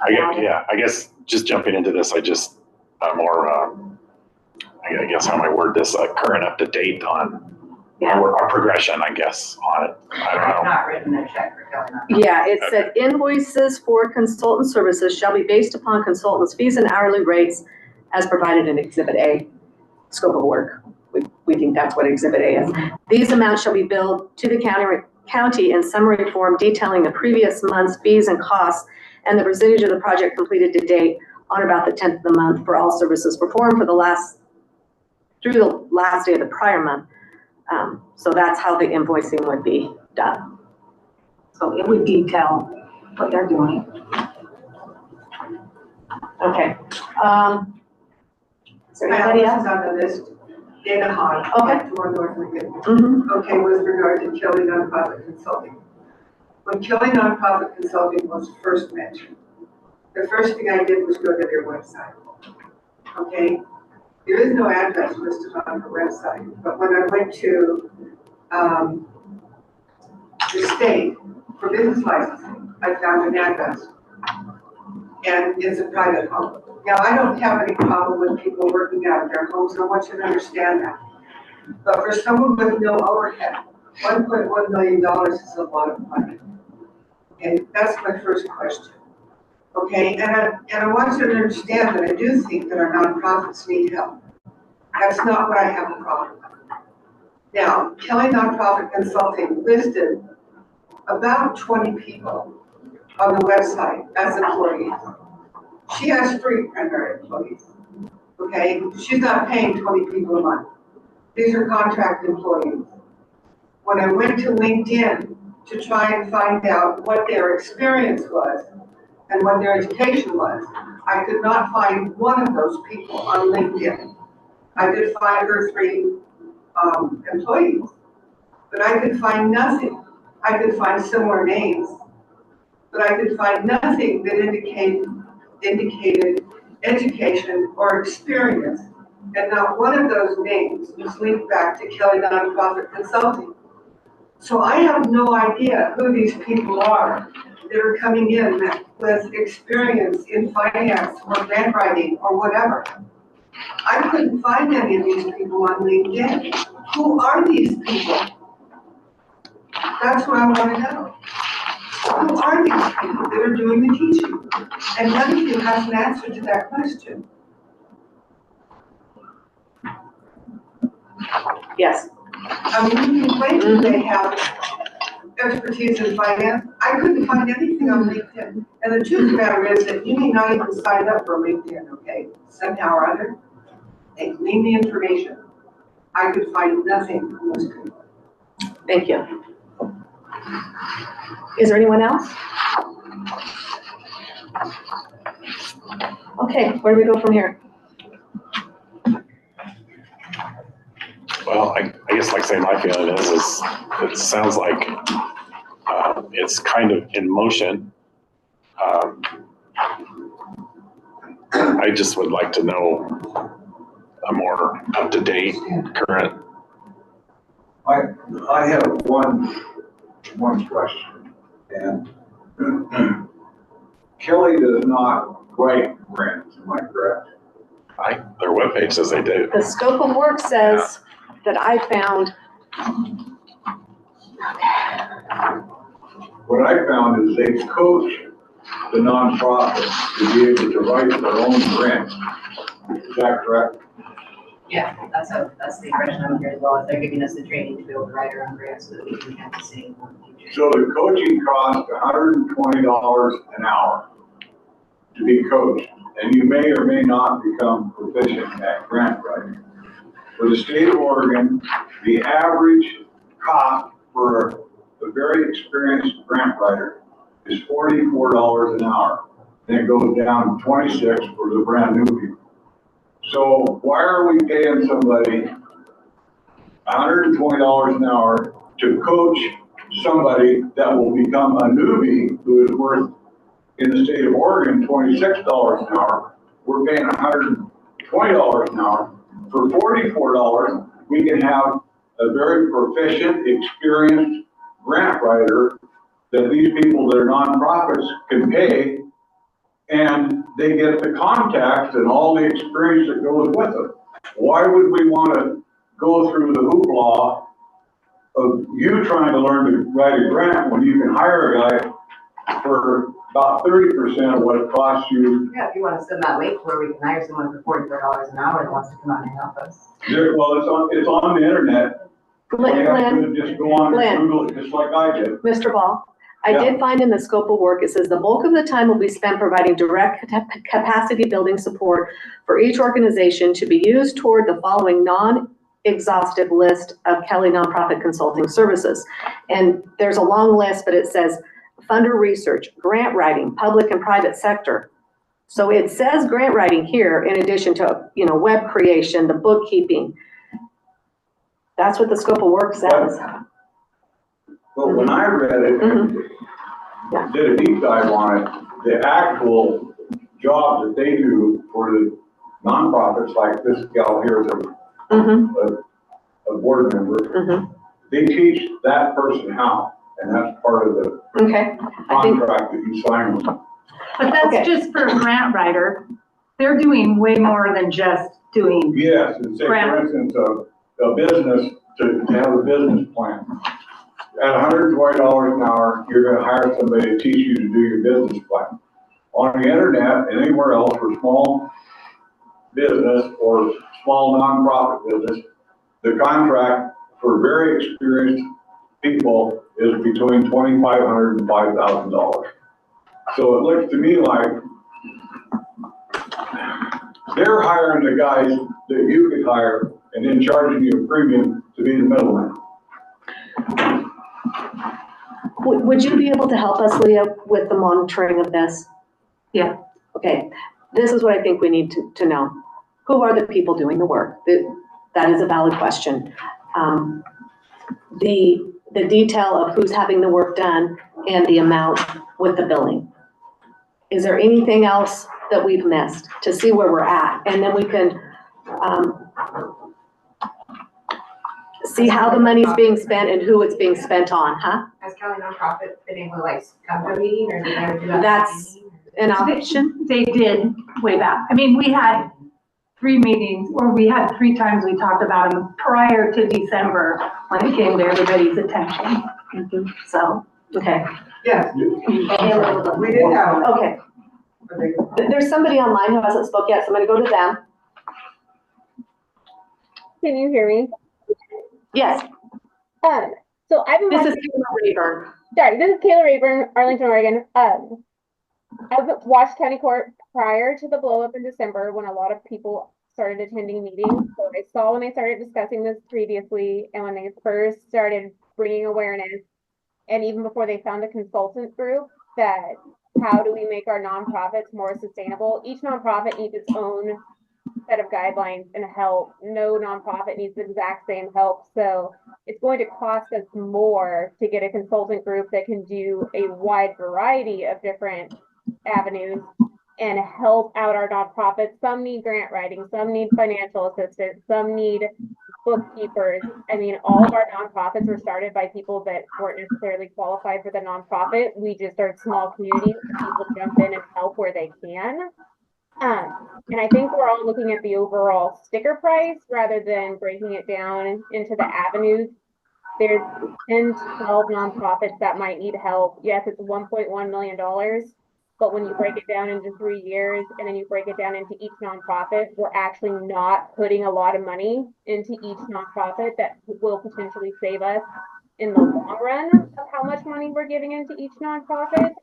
I guess just jumping into this, I'm more, I guess how I word this, current up to date on our progression, I guess, on it. I don't know. I've not written a check for Cali Nonprofit. Yeah, it said invoices for consultant services shall be based upon consultants' fees and hourly rates as provided in Exhibit A, scope of work. We think that's what Exhibit A is. These amounts shall be billed to the county in summary form detailing the previous month's fees and costs and the percentage of the project completed to date on about the 10th of the month for all services performed through the last day of the prior month. So that's how the invoicing would be done. So it would detail what they're doing. Okay. Is there I anybody this else? is on the list. Anaheim. Okay. To one North Lincoln. Mhm. Okay, with regard to Kelly Nonprofit Consulting. When Kelly Nonprofit Consulting was first mentioned, the first thing I did was go to their website. Okay, there is no address listed on her website, but when I went to the state for business licensing, I found an address, and it's a private home. Now, I don't have any problem with people working out of their homes, I want you to understand that. But for someone with no overhead, $1.1 million is a lot of money. And that's my first question. Okay, and I want you to understand that I do think that our nonprofits need help. That's not what I have a problem with. Now, Kelly Nonprofit Consulting listed about 20 people on the website as employees. She has 3 primary employees. Okay, she's not paying 20 people a month. These are contract employees. When I went to LinkedIn to try and find out what their experience was and what their education was, I could not find one of those people on LinkedIn. I could find her 3 employees, but I could find nothing. I could find similar names, but I could find nothing that indicated education or experience, and not one of those names was linked back to Kelly Nonprofit Consulting. So I have no idea who these people are that are coming in with experience in finance or grant writing or whatever. I couldn't find any of these people on LinkedIn. Who are these people? That's what I want to know. Who are these people that are doing the teaching? And none of you has an answer to that question. Yes. I mean, you can claim that they have expertise in finance. I couldn't find anything on LinkedIn. And the truth of the matter is that you may not even sign up for LinkedIn, okay? Somehow or other, they glean the information. I could find nothing from those people. Thank you. Is there anyone else? Okay, where do we go from here? Well, I guess like say my feeling is it sounds like it's kind of in motion. I just would like to know a more up-to-date, current. I have one question, and Kelly does not write grants, am I correct? Their webpage says they do. The scope of work says that I found. What I found is they coach the nonprofits to be able to write their own grants. Is that correct? Yeah, that's the impression I'm here as well, is they're giving us the training to be able to write our own grants so that we can have the same one in the future. So the coaching costs $120 an hour to be coached, and you may or may not become proficient at grant writing. For the state of Oregon, the average cost for a very experienced grant writer is $44 an hour. Then it goes down to $26 for the brand new people. So why are we paying somebody $120 an hour to coach somebody that will become a newbie who is worth, in the state of Oregon, $26 an hour? We're paying $120 an hour. For $44, we can have a very proficient, experienced grant writer that these people that are nonprofits can pay, and they get the contacts and all the experience that goes with it. Why would we want to go through the hoopla of you trying to learn to write a grant when you can hire a guy for about 30% of what it costs you? Yeah, if you want to send that link where we can hire someone for $44 an hour that wants to come out and help us. Well, it's on the internet. Glenn, Just go on and Google it, just like I did. Mr. Ball, I did find in the scope of work, it says the bulk of the time will be spent providing direct capacity building support for each organization to be used toward the following non-exhaustive list of Kelly Nonprofit Consulting Services. And there's a long list, but it says funder research, grant writing, public and private sector. So it says grant writing here in addition to, web creation, the bookkeeping. That's what the scope of work says. But when I read it and did a deep dive on it, the actual job that they do for the nonprofits, like this gal here is a board member, they teach that person how, and that's part of the contract that you sign with them. But that's just for a grant writer. They're doing way more than just doing. Yes, and say, for instance, a business, to have a business plan. At $120 an hour, you're gonna hire somebody to teach you to do your business plan. On the internet and anywhere else for small business or small nonprofit business, the contract for very experienced people is between $2,500 and $5,000. So it looks to me like they're hiring the guys that you could hire and then charging you a premium to be the middleman. Would you be able to help us, Leah, with the monitoring of this? Yeah. Okay, this is what I think we need to know. Who are the people doing the work? That is a valid question. The detail of who's having the work done and the amount with the billing. Is there anything else that we've missed to see where we're at? And then we can see how the money's being spent and who it's being spent on, huh? Has County Nonprofit been able to like come to a meeting or did they ever do that? That's an option. They did way back. I mean, we had 3 meetings, or we had 3 times we talked about them prior to December when it came to everybody's attention. So, okay. Yes, we did have. Okay. There's somebody online who hasn't spoke yet, so I'm gonna go to them. Can you hear me? Yes. So I've been This is Kayla Rayburn. Sorry, this is Kayla Rayburn, Arlington, Oregon. I've watched county court prior to the blow up in December when a lot of people started attending meetings. So I saw when they started discussing this previously and when they first started bringing awareness, and even before they found a consultant group, that how do we make our nonprofits more sustainable? Each nonprofit needs its own set of guidelines and help. No nonprofit needs the exact same help. So it's going to cost us more to get a consultant group that can do a wide variety of different avenues and help out our nonprofits. Some need grant writing, some need financial assistance, some need bookkeepers. I mean, all of our nonprofits were started by people that weren't necessarily qualified for the nonprofit. We just are small communities where people jump in and help where they can. And I think we're all looking at the overall sticker price rather than breaking it down into the avenues. There's 10 to 12 nonprofits that might need help. Yes, it's $1.1 million, but when you break it down into 3 years and then you break it down into each nonprofit, we're actually not putting a lot of money into each nonprofit that will potentially save us in the long run of how much money we're giving into each nonprofit.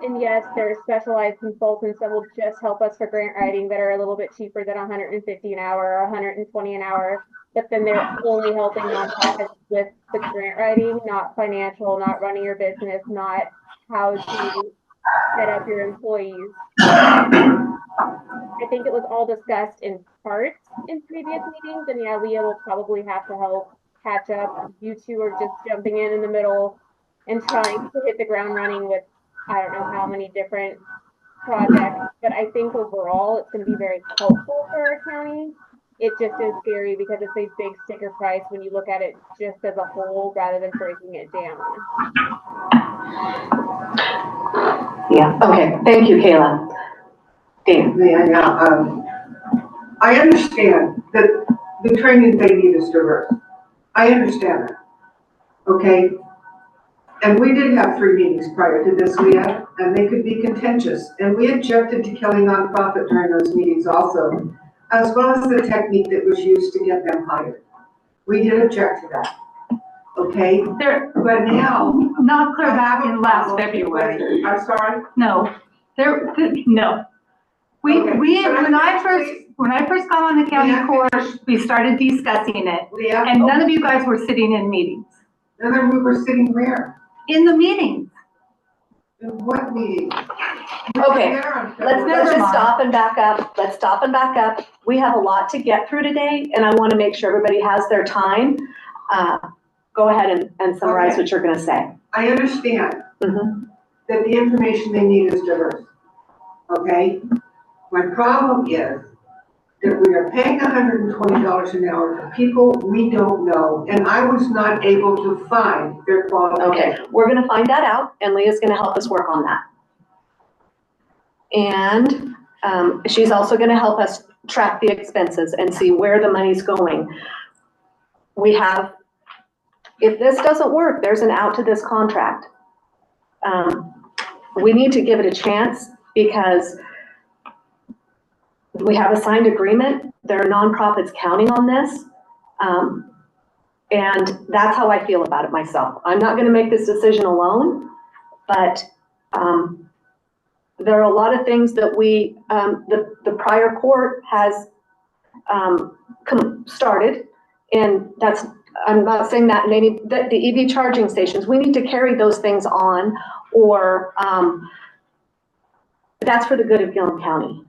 And yes, there are specialized consultants that will just help us for grant writing that are a little bit cheaper than $150 an hour or $120 an hour. But then they're only helping nonprofits with the grant writing, not financial, not running your business, not how to set up your employees. I think it was all discussed in parts in previous meetings, and yeah, Leah will probably have to help catch up. You two are just jumping in the middle and trying to hit the ground running with I don't know how many different projects, but I think overall it's going to be very helpful for our county. It just is scary because it's a big sticker price when you look at it just as a whole rather than breaking it down. Yeah, okay, thank you, Kayla. Dave. Yeah, I understand that the training they need is diverse. I understand that, okay? And we did have 3 meetings prior to this, Leah, and they could be contentious. And we objected to killing nonprofit during those meetings also, as well as the technique that was used to get them hired. We did object to that, okay? But now. Not clear back in last February. I'm sorry? No, no. When I first got on the county court, we started discussing it. Leah? And none of you guys were sitting in meetings. And then we were sitting where? In the meetings. In what meeting? Okay, Let's let's just stop and back up. Let's stop and back up. We have a lot to get through today, and I want to make sure everybody has their time. Go ahead and summarize what you're going to say. I understand Mhm. that the information they need is diverse, okay? My problem is that we are paying $120 an hour to people we don't know, and I was not able to find their qualifications. Okay, we're going to find that out, and Leah's going to help us work on that. And she's also going to help us track the expenses and see where the money's going. We have, if this doesn't work, there's an out to this contract. We need to give it a chance because we have a signed agreement. There are nonprofits counting on this. And that's how I feel about it myself. I'm not going to make this decision alone, but there are a lot of things that we, the prior court has started, and that's, I'm not saying that maybe the EV charging stations, we need to carry those things on, or that's for the good of Gilliam County.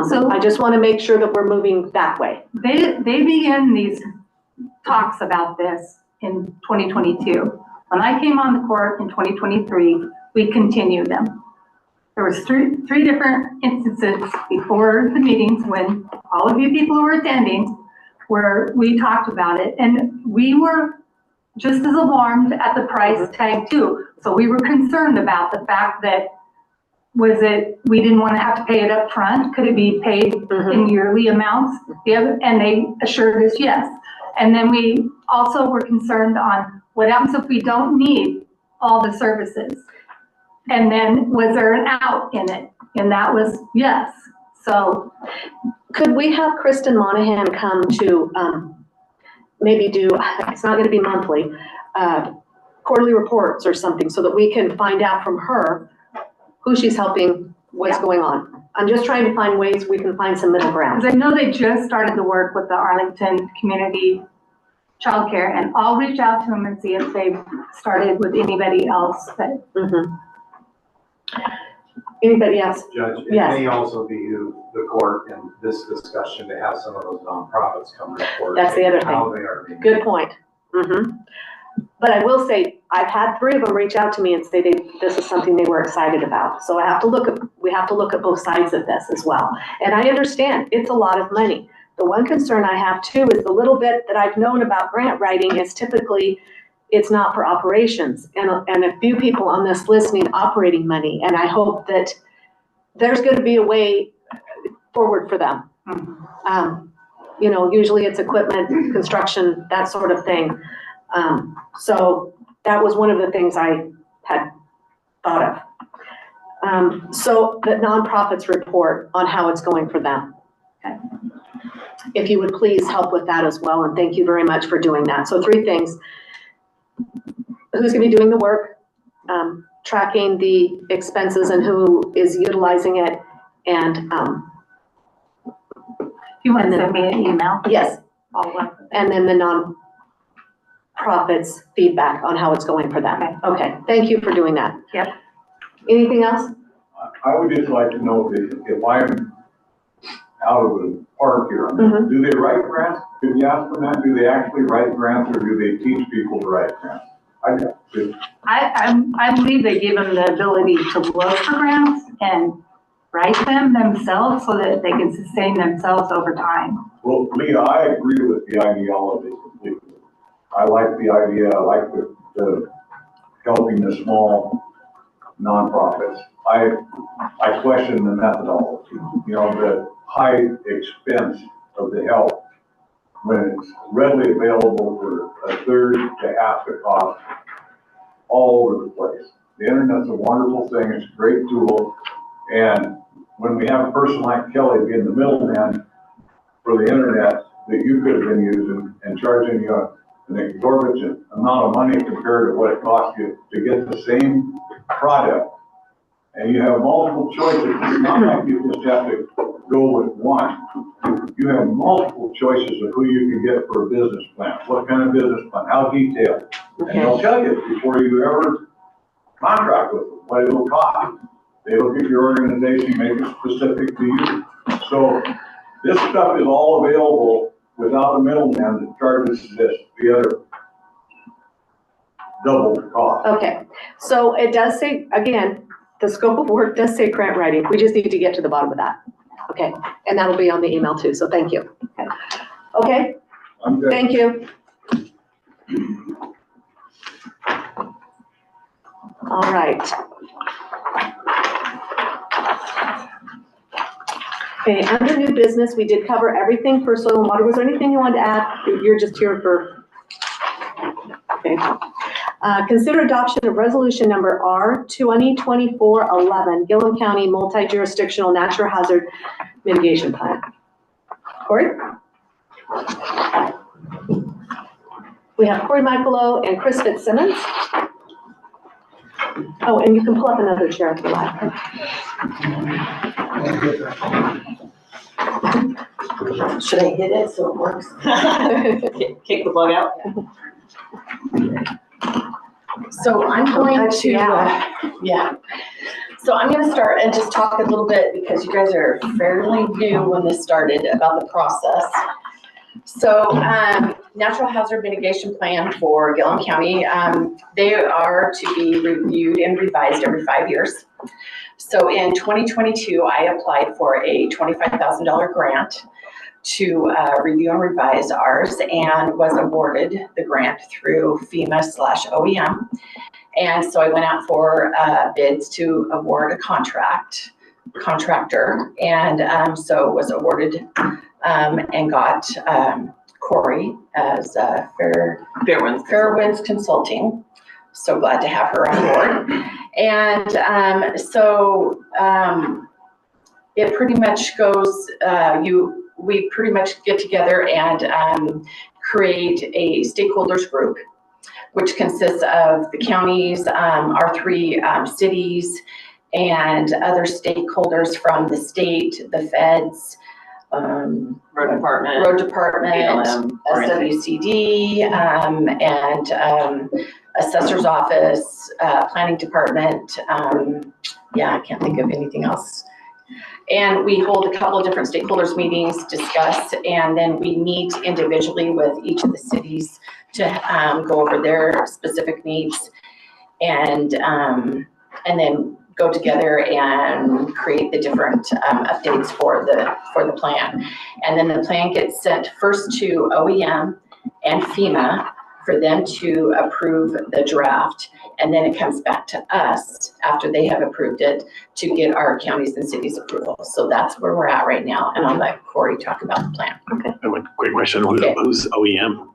So- I just want to make sure that we're moving that way. They began these talks about this in 2022. When I came on the court in 2023, we continued them. There was three different instances before the meetings when all of you people were attending where we talked about it, and we were just as alarmed at the price tag too. So we were concerned about the fact that we didn't want to have to pay it up front. Could it be paid in yearly amounts? And they assured us yes. And then we also were concerned on what happens if we don't need all the services? And then was there an out in it? And that was yes. So could we have Kristen Monahan come to maybe do, it's not going to be monthly, quarterly reports or something so that we can find out from her who she's helping, what's going on. I'm just trying to find ways we can find some middle ground. Because I know they just started the work with the Arlington Community Childcare, and I'll reach out to them and see if they've started with anybody else. But Anybody else? Judge, it Yes. may also behoove the court in this discussion to have some of those nonprofits come report. That's the other how thing. they are being. Good point. But I will say, I've had 3 of them reach out to me and say this is something they were excited about. So we have to look at both sides of this as well. And I understand it's a lot of money. The one concern I have too is the little bit that I've known about grant writing is typically it's not for operations. And a few people on this list need operating money. And I hope that there's going to be a way forward for them. You know, usually it's equipment, construction, that sort of thing. So that was one of the things I had thought of. So the nonprofits report on how it's going for them. Okay. If you would please help with that as well, and thank you very much for doing that. So 3 things. Who's going to be doing the work, tracking the expenses and who is utilizing it, and you want to send me an email? Yes. And then the nonprofits feedback on how it's going for them. Okay. Thank you for doing that. Yep. Anything else? I would just like to know if I'm out of the park here, do they write grants? Can you ask them that? Do they actually write grants, or do they teach people to write grants? I believe they give them the ability to look for grants and write them themselves so that they can sustain themselves over time. Well, Leah, I agree with the ideology completely. I like the idea, I like the helping the small nonprofits. I question the methodology, you know, the high expense of the help when it's readily available for a third to half the cost all over the place. The internet's a wonderful thing, it's a great tool, and when we have a person like Kelly being the middleman for the internet that you could have been using and charging you an exorbitant amount of money compared to what it costs you to get the same product, and you have multiple choices. It's not like you just have to go with one. You have multiple choices of who you can get for a business plan. What kind of business plan? How detailed? And they'll tell you before you ever contract with them what it will cost. They look at your organization, make it specific to you. So this stuff is all available without the middleman that charges the other double cost. Okay, so it does say, again, the scope of work does say grant writing. We just need to get to the bottom of that. Okay, and that'll be on the email too, so thank you. Okay, I'm good. thank you. All right. Okay, under new business, we did cover everything for soil and water. Was there anything you wanted to add? You're just here for, okay. Consider adoption of resolution number R 2024-11, Gilliam County Multi-Jurisdictional Natural Hazard Mitigation Plan. Corey? We have Corey Michaelo and Chris Fitzsimmons. Oh, and you can pull up another chair if you like. Should I hit it so it works? Kick the plug out? So I'm going to, yeah. So I'm going to start and just talk a little bit, because you guys are fairly new when this started, about the process. So Natural Hazard Mitigation Plan for Gilliam County, they are to be reviewed and revised every 5 years. So in 2022, I applied for a $25,000 grant to review and revise ours, and was awarded the grant through FEMA/OEM. And so I went out for bids to award a contractor, and so was awarded and got Corey as Fairwinds Consulting. So glad to have her on board. And it pretty much goes, we pretty much get together and create a stakeholders group, which consists of the counties, our 3 cities, and other stakeholders from the state, the feds, road department, BLM, SWCD, and assessor's office, planning department. Yeah, I can't think of anything else. And we hold a couple of different stakeholders meetings, discuss, and then we meet individually with each of the cities to go over their specific needs, and then go together and create the different updates for the plan. And then the plan gets sent first to OEM and FEMA for them to approve the draft, and then it comes back to us after they have approved it to get our counties and cities approval. So that's where we're at right now, and I'll let Corey talk about the plan. Okay. Quick question, who's OEM?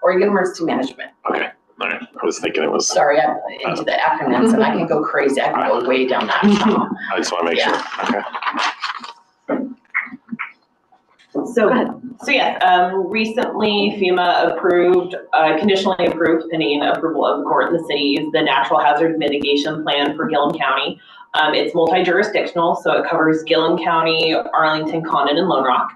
Oregon Emergency Management. Okay, all right, I was thinking it was. Sorry, I'm into the acronyms, and I can go crazy, I can go way down that. I just want to make sure, okay. So yeah, recently FEMA approved, conditionally approved, pending approval of the court in the cities, the Natural Hazard Mitigation Plan for Gilliam County. It's multi-jurisdictional, so it covers Gilliam County, Arlington, Condon, and Lone Rock.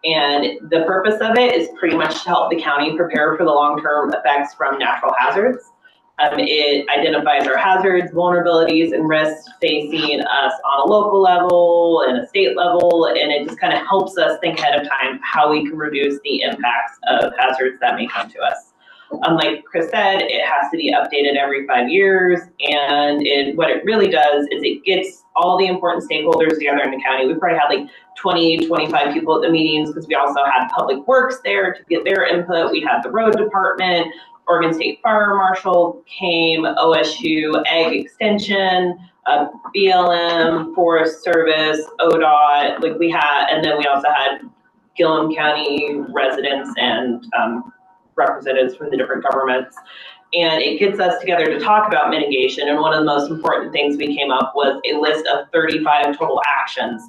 And the purpose of it is pretty much to help the county prepare for the long-term effects from natural hazards. It identifies our hazards, vulnerabilities, and risks facing us on a local level and a state level, and it just kind of helps us think ahead of time how we can reduce the impacts of hazards that may come to us. Like Chris said, it has to be updated every 5 years, and what it really does is it gets all the important stakeholders together in the county. We probably had like 20, 25 people at the meetings, because we also had Public Works there to get their input. We had the road department, Oregon State Fire Marshal came, OSU Ag Extension, BLM, Forest Service, ODOT, like we had, and then we also had Gilliam County residents and representatives from the different governments. And it gets us together to talk about mitigation. And one of the most important things we came up was a list of 35 total actions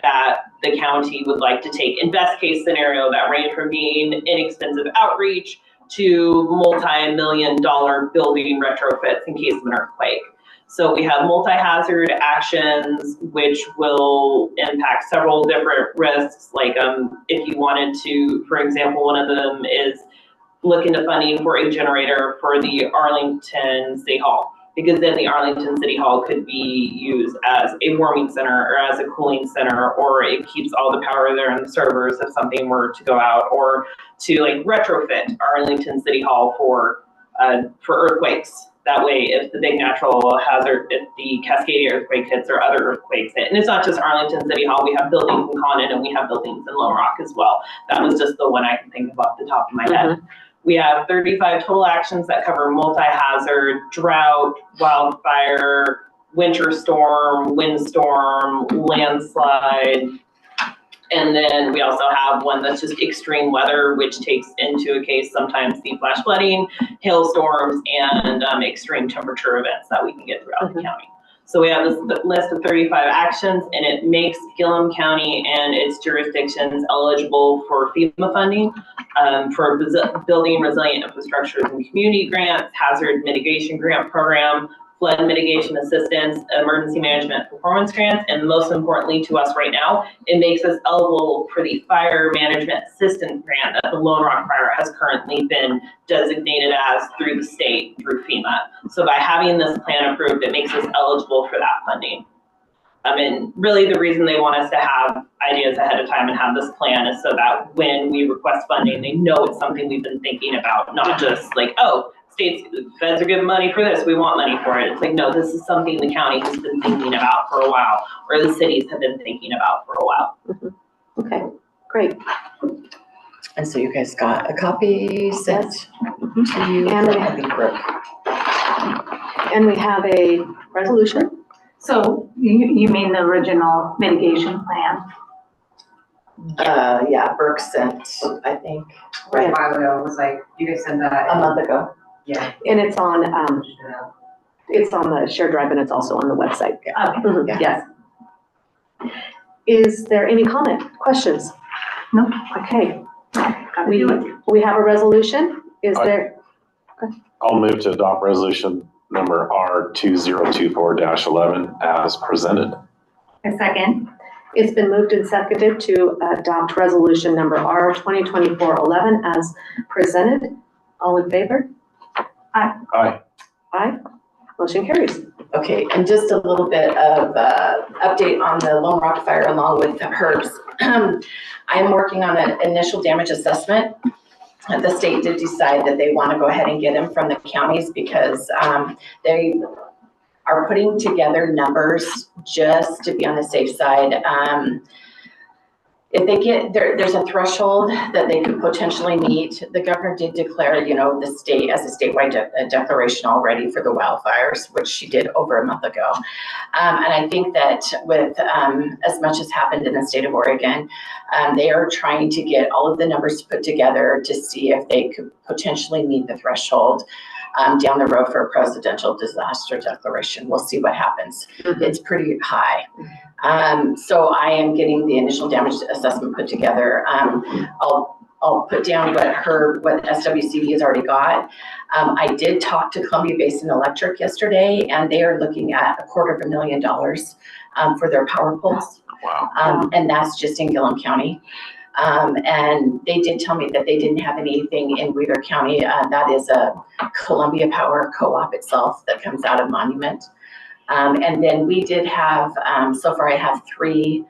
that the county would like to take in best case scenario, that range from being inexpensive outreach to multi-million-dollar building retrofits in case of an earthquake. So we have multi-hazard actions, which will impact several different risks. Like if you wanted to, for example, one of them is look into funding for a generator for the Arlington State Hall. because then the Arlington City Hall could be used as a warming center or as a cooling center, or it keeps all the power there on the servers if something were to go out, or to like retrofit Arlington City Hall for earthquakes. That way, if the big natural hazard, if the Cascadia earthquake hits or other earthquakes hit, and it's not just Arlington City Hall, we have buildings in Condon and we have buildings in Lone Rock as well. That was just the one I can think of off the top of my head. We have 35 total actions that cover multi-hazard, drought, wildfire, winter storm, windstorm, landslide. And then we also have one that's just extreme weather, which takes into a case sometimes the flash flooding, hailstorms, and extreme temperature events that we can get throughout the county. So we have this list of 35 actions, and it makes Gilliam County and its jurisdictions eligible for FEMA funding for building resilient infrastructures and community grants, hazard mitigation grant program, flood mitigation assistance, emergency management performance grants, and most importantly to us right now, it makes us eligible for the fire management assistance grant that the Lone Rock Fire has currently been designated as through the state, through FEMA. So by having this plan approved, it makes us eligible for that funding. And really the reason they want us to have ideas ahead of time and have this plan is so that when we request funding, they know it's something we've been thinking about, not just like, oh, states, feds are giving money for this, we want money for it. It's like, no, this is something the county has been thinking about for a while, or the cities have been thinking about for a while. Okay, great. And so you guys got a copy sent to you. And we have a resolution. So you mean the original mitigation plan? Yeah, Burke sent, I think. Right. A while ago, it was like, you guys sent that. A month ago. Yeah. And it's on the shared drive and it's also on the website. Okay. Yes. Is there any comment, questions? No. Okay. We have a resolution. Is there? I'll move to adopt resolution number R2024-11 as presented. A second. It's been moved and seconded to adopt resolution number R2024-11 as presented. All in favor? Aye. Aye. Motion carries. Okay, and just a little bit of update on the Lone Rock Fire along with Herb's. I am working on an initial damage assessment. The state did decide that they want to go ahead and get them from the counties because they are putting together numbers just to be on the safe side. If they get, there's a threshold that they could potentially meet. The governor did declare, the state as a statewide declaration already for the wildfires, which she did over a month ago. And I think that with as much as happened in the state of Oregon, they are trying to get all of the numbers put together to see if they could potentially meet the threshold down the road for a presidential disaster declaration. We'll see what happens. It's pretty high. So I am getting the initial damage assessment put together. I'll put down what SWCD has already got. I did talk to Columbia Basin Electric yesterday, and they are looking at $250,000 for their power poles. Wow. And that's just in Gilliam County. And they did tell me that they didn't have anything in Weaver County. That is a Columbia Power co-op itself that comes out of Monument. And then we did have, so far I have 3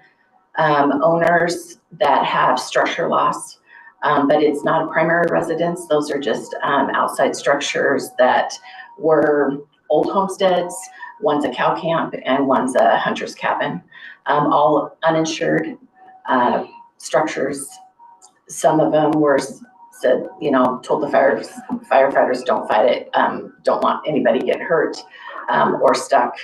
owners that have structure loss, but it's not a primary residence. Those are just outside structures that were old homesteads. One's a cow camp and one's a hunter's cabin, all uninsured structures. Some of them were said, told the firefighters don't fight it, don't want anybody to get hurt. Or stuck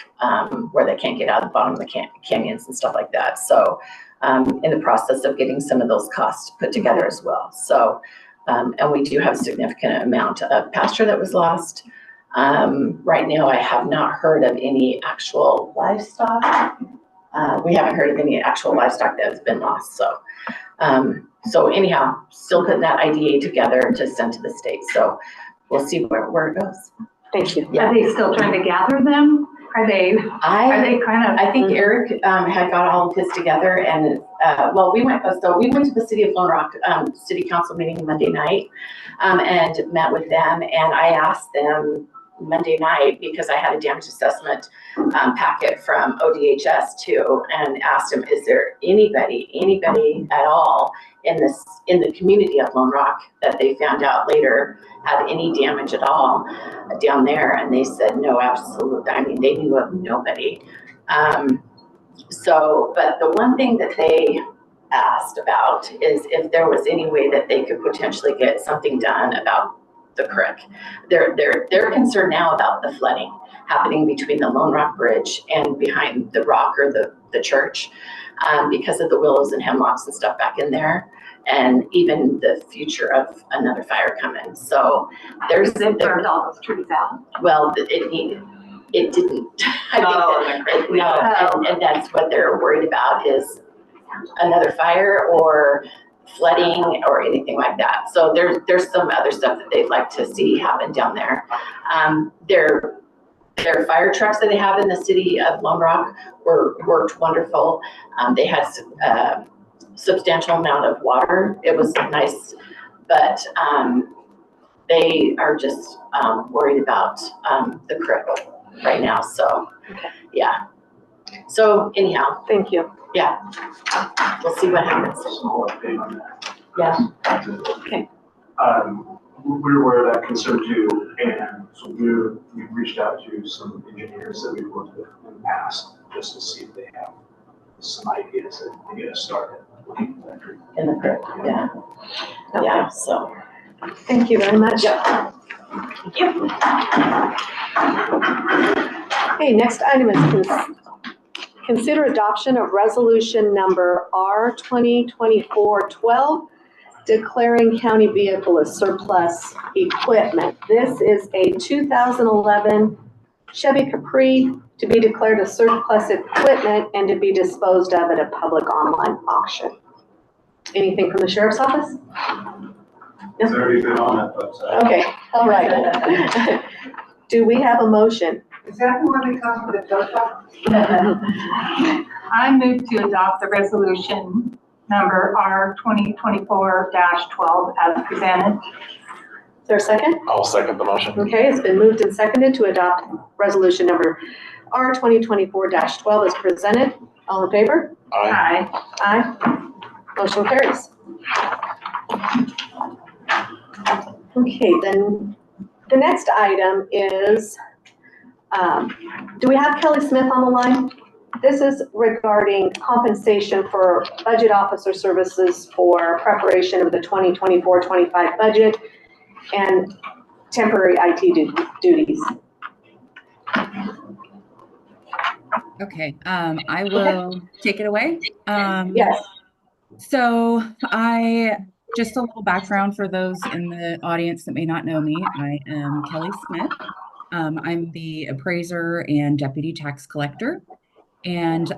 where they can't get out of the bottom of the canyons and stuff like that. So in the process of getting some of those costs put together as well. So, and we do have a significant amount of pasture that was lost. Right now, I have not heard of any actual livestock. We haven't heard of any actual livestock that has been lost. So, so anyhow, still putting that IDA together to send to the state. So we'll see where it goes. Thank you. Yeah. Are they still trying to gather them? Are they kind of? I think Eric had got all of his together, and we went to the City of Lone Rock City Council meeting Monday night, and met with them, and I asked them, Monday night because I had a damage assessment packet from ODHS too, and asked him, is there anybody at all in the community of Lone Rock that they found out later had any damage at all down there? And they said, no, absolutely. I mean, they knew of nobody. But the one thing that they asked about is if there was any way that they could potentially get something done about the creek. They're concerned now about the flooding happening between the Lone Rock Bridge and behind the rock or the church, because of the willows and hemlocks and stuff back in there, and even the future of another fire coming. So there's burned all those trees out. Well, it didn't. And that's what they're worried about is another fire or flooding or anything like that. So there's some other stuff that they'd like to see happen down there. Their fire trucks that they have in the city of Lone Rock worked wonderful. They had a substantial amount of water. It was nice, but they are just worried about the creek right now. So, yeah. So anyhow, thank you. Yeah, we'll see what happens. Yeah. Okay. We're aware of that concern too, and so we've reached out to some engineers that we've worked with in the past just to see if they have some ideas that they get us started looking at that. In the creek, yeah. Okay. Yeah, so. Thank you very much. Yep. Thank you. Okay, next item is consider adoption of resolution number R 2024-12, declaring county vehicle as surplus equipment. This is a 2011 Chevy Capri to be declared as surplus equipment and to be disposed of at a public online auction. Anything from the sheriff's office? It's already been on that website. Okay, all right. Do we have a motion? Is that the one that comes with a tow truck? I move to adopt the resolution number R 2024-12 as presented. Is there a second? I'll second the motion. Okay, it's been moved and seconded to adopt resolution number R 2024-12 as presented. All in favor? Aye. Aye. Motion carries. Okay, then the next item is, do we have Kelly Smith on the line? This is regarding compensation for budget officer services for preparation of the 2024-25 budget and temporary IT duties. Okay, I will take it away. Yes. So just a little background for those in the audience that may not know me. I am Kelly Smith. I'm the appraiser and deputy tax collector. And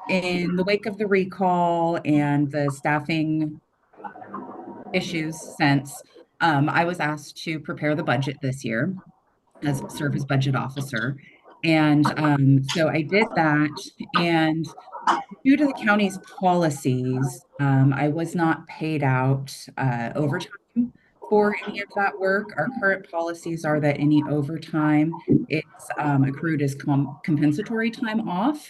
in the wake of the recall and the staffing issues since, I was asked to prepare the budget this year as serve as budget officer. And so I did that, and due to the county's policies, I was not paid out overtime for any of that work. Our current policies are that any overtime, it's accrued as compensatory time off.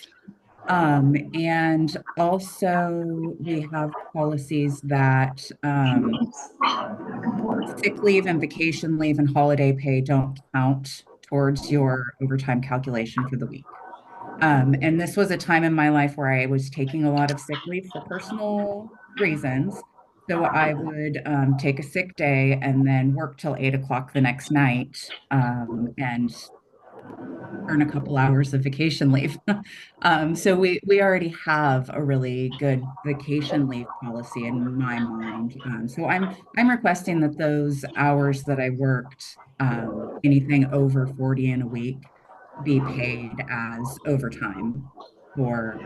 And also we have policies that sick leave and vacation leave and holiday pay don't count towards your overtime calculation for the week. And this was a time in my life where I was taking a lot of sick leave for personal reasons. So I would take a sick day and then work till 8 o'clock the next night and earn a couple hours of vacation leave. So we already have a really good vacation leave policy in my mind. So I'm requesting that those hours that I worked, anything over 40 in a week, be paid as overtime for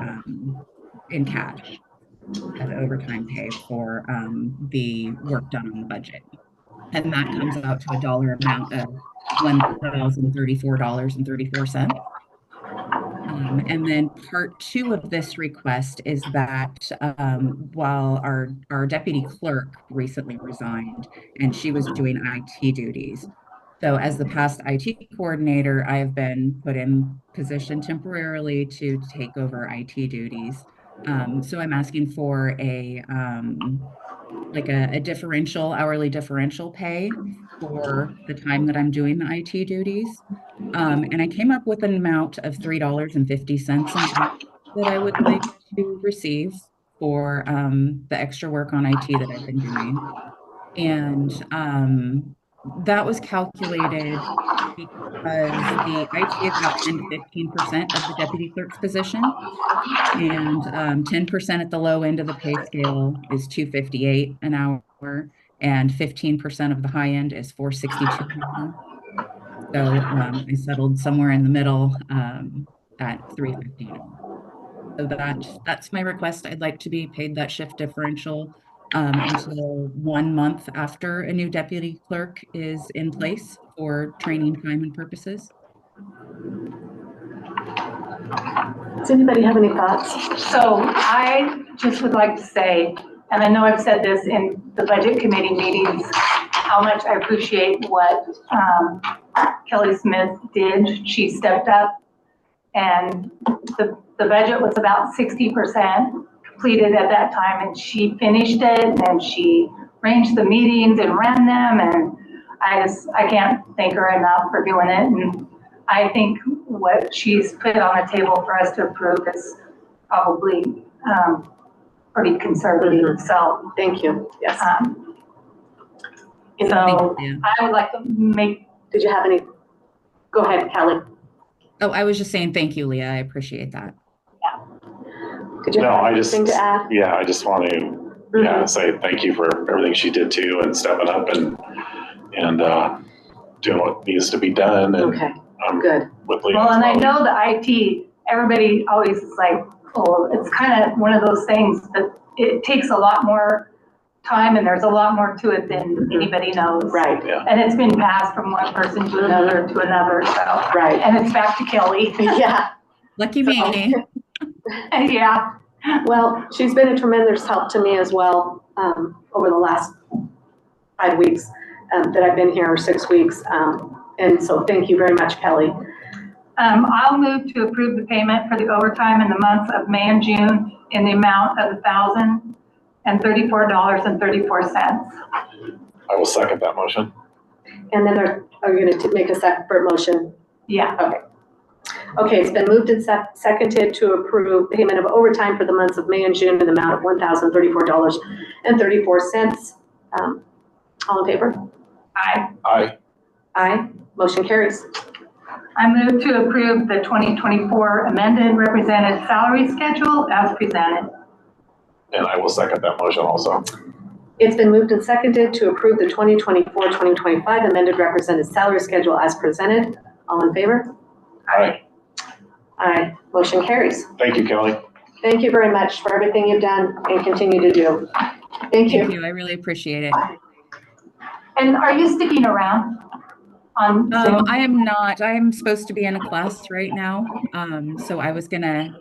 in CAD, as overtime pay for the work done on the budget. And that comes out to a dollar amount of $1,034.34. And then part 2 of this request is that while our deputy clerk recently resigned and she was doing IT duties, So as the past IT coordinator, I've been put in position temporarily to take over IT duties. So I'm asking for a differential, hourly differential pay for the time that I'm doing the IT duties. And I came up with an amount of $3.50 an hour that I would like to receive for the extra work on IT that I've been doing. And that was calculated because the IT is about 10 to 15% of the deputy clerk's position. And 10% at the low end of the pay scale is $2.58 an hour, and 15% of the high end is $4.62 an hour. So I settled somewhere in the middle at $3.50 an hour. So that's my request. I'd like to be paid that shift differential until 1 month after a new deputy clerk is in place for training time and purposes. Does anybody have any thoughts? So I just would like to say, and I know I've said this in the budget committee meetings, how much I appreciate what Kelly Smith did. She stepped up, and the budget was about 60% completed at that time, and she finished it, and she arranged the meetings and ran them, and I can't thank her enough for doing it. And I think what she's put on the table for us to approve is probably pretty conservative. Mm-hmm. So thank you. Yes. So I would like to make. Did you have any? Go ahead, Kelly. Oh, I was just saying thank you, Leah. I appreciate that. Yeah. Did you have anything to add? Yeah, I just want to say thank you for everything she did too, and stepping up and doing what needs to be done. And okay. Good. Well, and I know the IT, everybody always is like, oh, it's kind of one of those things that it takes a lot more time and there's a lot more to it than anybody knows. Right. Yeah. And it's been passed from one person to another to another. So right. And it's back to Kelly. Yeah. Lucky me. Yeah. Well, she's been a tremendous help to me as well over the last 5 weeks that I've been here, or 6 weeks. And so thank you very much, Kelly. I'll move to approve the payment for the overtime in the months of May and June in the amount of $1,034.34. I will second that motion. And then are you going to make a separate motion? Yeah. Okay. Okay, it's been moved and seconded to approve payment of overtime for the months of May and June in the amount of $1,034.34. All in favor? Aye. Aye. Aye. Motion carries. I move to approve the 2024 amended represented salary schedule as presented. And I will second that motion also. It's been moved and seconded to approve the 2024-2025 amended represented salary schedule as presented. All in favor? Aye. Aye. Motion carries. Thank you, Kelly. Thank you very much for everything you've done and continue to do. Thank you. Thank you. I really appreciate it. And are you sticking around on Zoom? I am not. I am supposed to be in a class right now. So I was gonna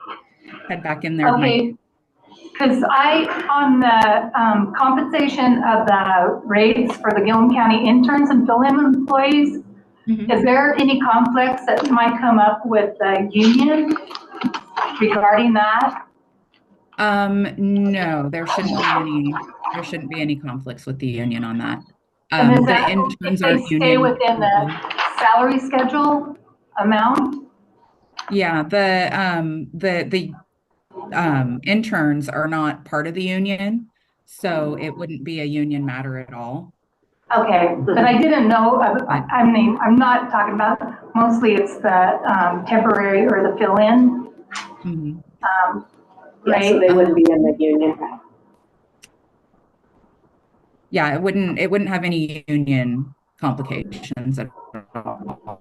head back in there. Okay. Because on the compensation of the rates for the Gilliam County interns and fill-in employees, is there any conflicts that might come up with the union regarding that? No, there shouldn't be any conflicts with the union on that. And is The that interns if are they stay union. within the salary schedule amount? Yeah, the interns are not part of the union, so it wouldn't be a union matter at all. Okay, but I didn't know, I mean, I'm not talking about, mostly it's the temporary or the fill-in. Right? So they wouldn't be in the union. Yeah, it wouldn't have any union complications at all.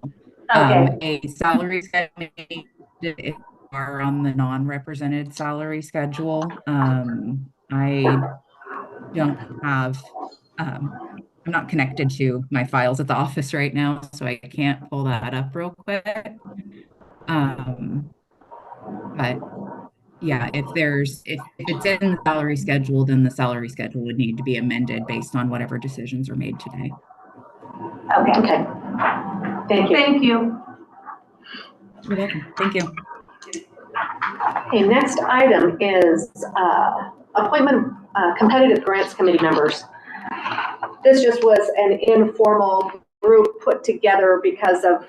Okay. A salary schedule are on the non-represented salary schedule. I don't have, I'm not connected to my files at the office right now, so I can't pull that up real quick. But yeah, if it's in the salary schedule, then the salary schedule would need to be amended based on whatever decisions are made today. Okay. Okay. Thank you. Thank you. You're welcome. Thank you. Okay, next item is appointment of competitive grants committee members. This just was an informal group put together because of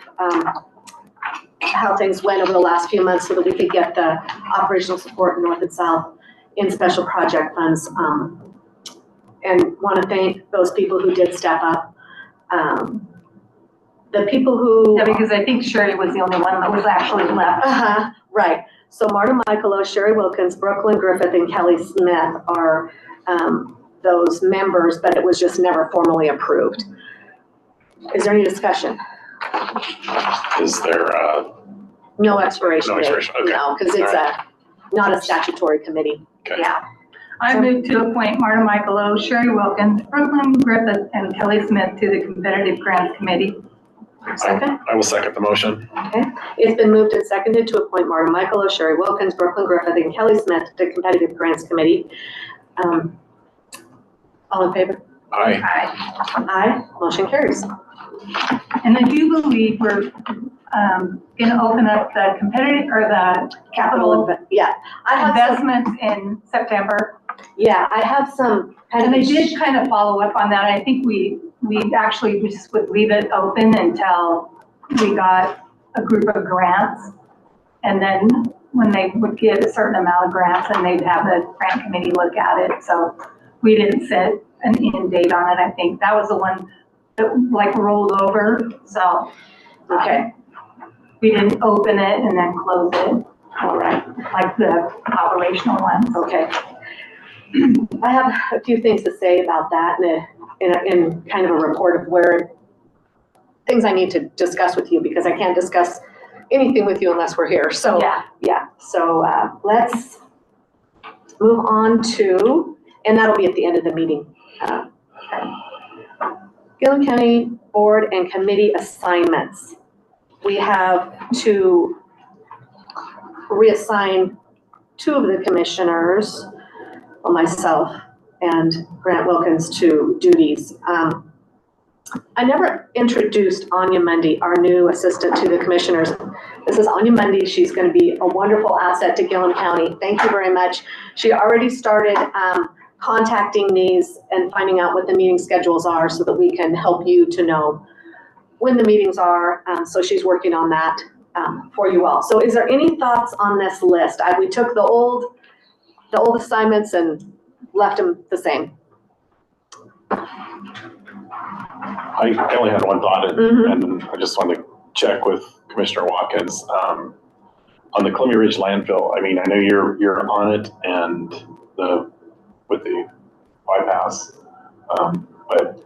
how things went over the last few months so that we could get the operational support in North and South in special project funds. And want to thank those people who did step up. The people who. Yeah, because I think Sherry was the only one that was actually left. Right. So Marta Michaelo, Sherry Wilkins, Brooklyn Griffith, and Kelly Smith are those members, but it was just never formally approved. Is there any discussion? Is there No expiration no date. expiration? Okay. No, because it's not a statutory committee. Okay. Yeah. I move to appoint Marta Michaelo, Sherry Wilkins, Brooklyn Griffith, and Kelly Smith to the Competitive Grants Committee. Second? I will second the motion. Okay. It's been moved and seconded to appoint Marta Michaelo, Sherry Wilkins, Brooklyn Griffith, and Kelly Smith to the Competitive Grants Committee. All in favor? Aye. Aye. Motion carries. And I do believe we're gonna open up the competitive, or the capital Yeah. I have some, investments in September. yeah, I have some. And they did kind of follow up on that. I think we actually just would leave it open until we got a group of grants. And then when they would get a certain amount of grants, and they'd have the grant committee look at it. So we didn't set an end date on it. I think that was the one that like rolled over. So, Okay. we didn't open it and then close it. All right. Like the operational ones. Okay. I have a few things to say about that in kind of a report of where things I need to discuss with you, because I can't discuss anything with you unless we're here. So, yeah. So let's move on to, and that'll be at the end of the meeting. Gilliam County Board and Committee assignments. We have to reassign two of the commissioners, well, myself and Grant Wilkins, to duties. I never introduced Anya Mundy, our new assistant to the commissioners. This is Anya Mundy. She's going to be a wonderful asset to Gilliam County. Thank you very much. She already started contacting these and finding out what the meeting schedules are so that we can help you to know when the meetings are. So she's working on that for you all. So is there any thoughts on this list? We took the old assignments and left them the same. I only had one thought, and I just wanted to check with Commissioner Watkins on the Columbia Ridge landfill. I mean, I know you're on it and with the bypass, but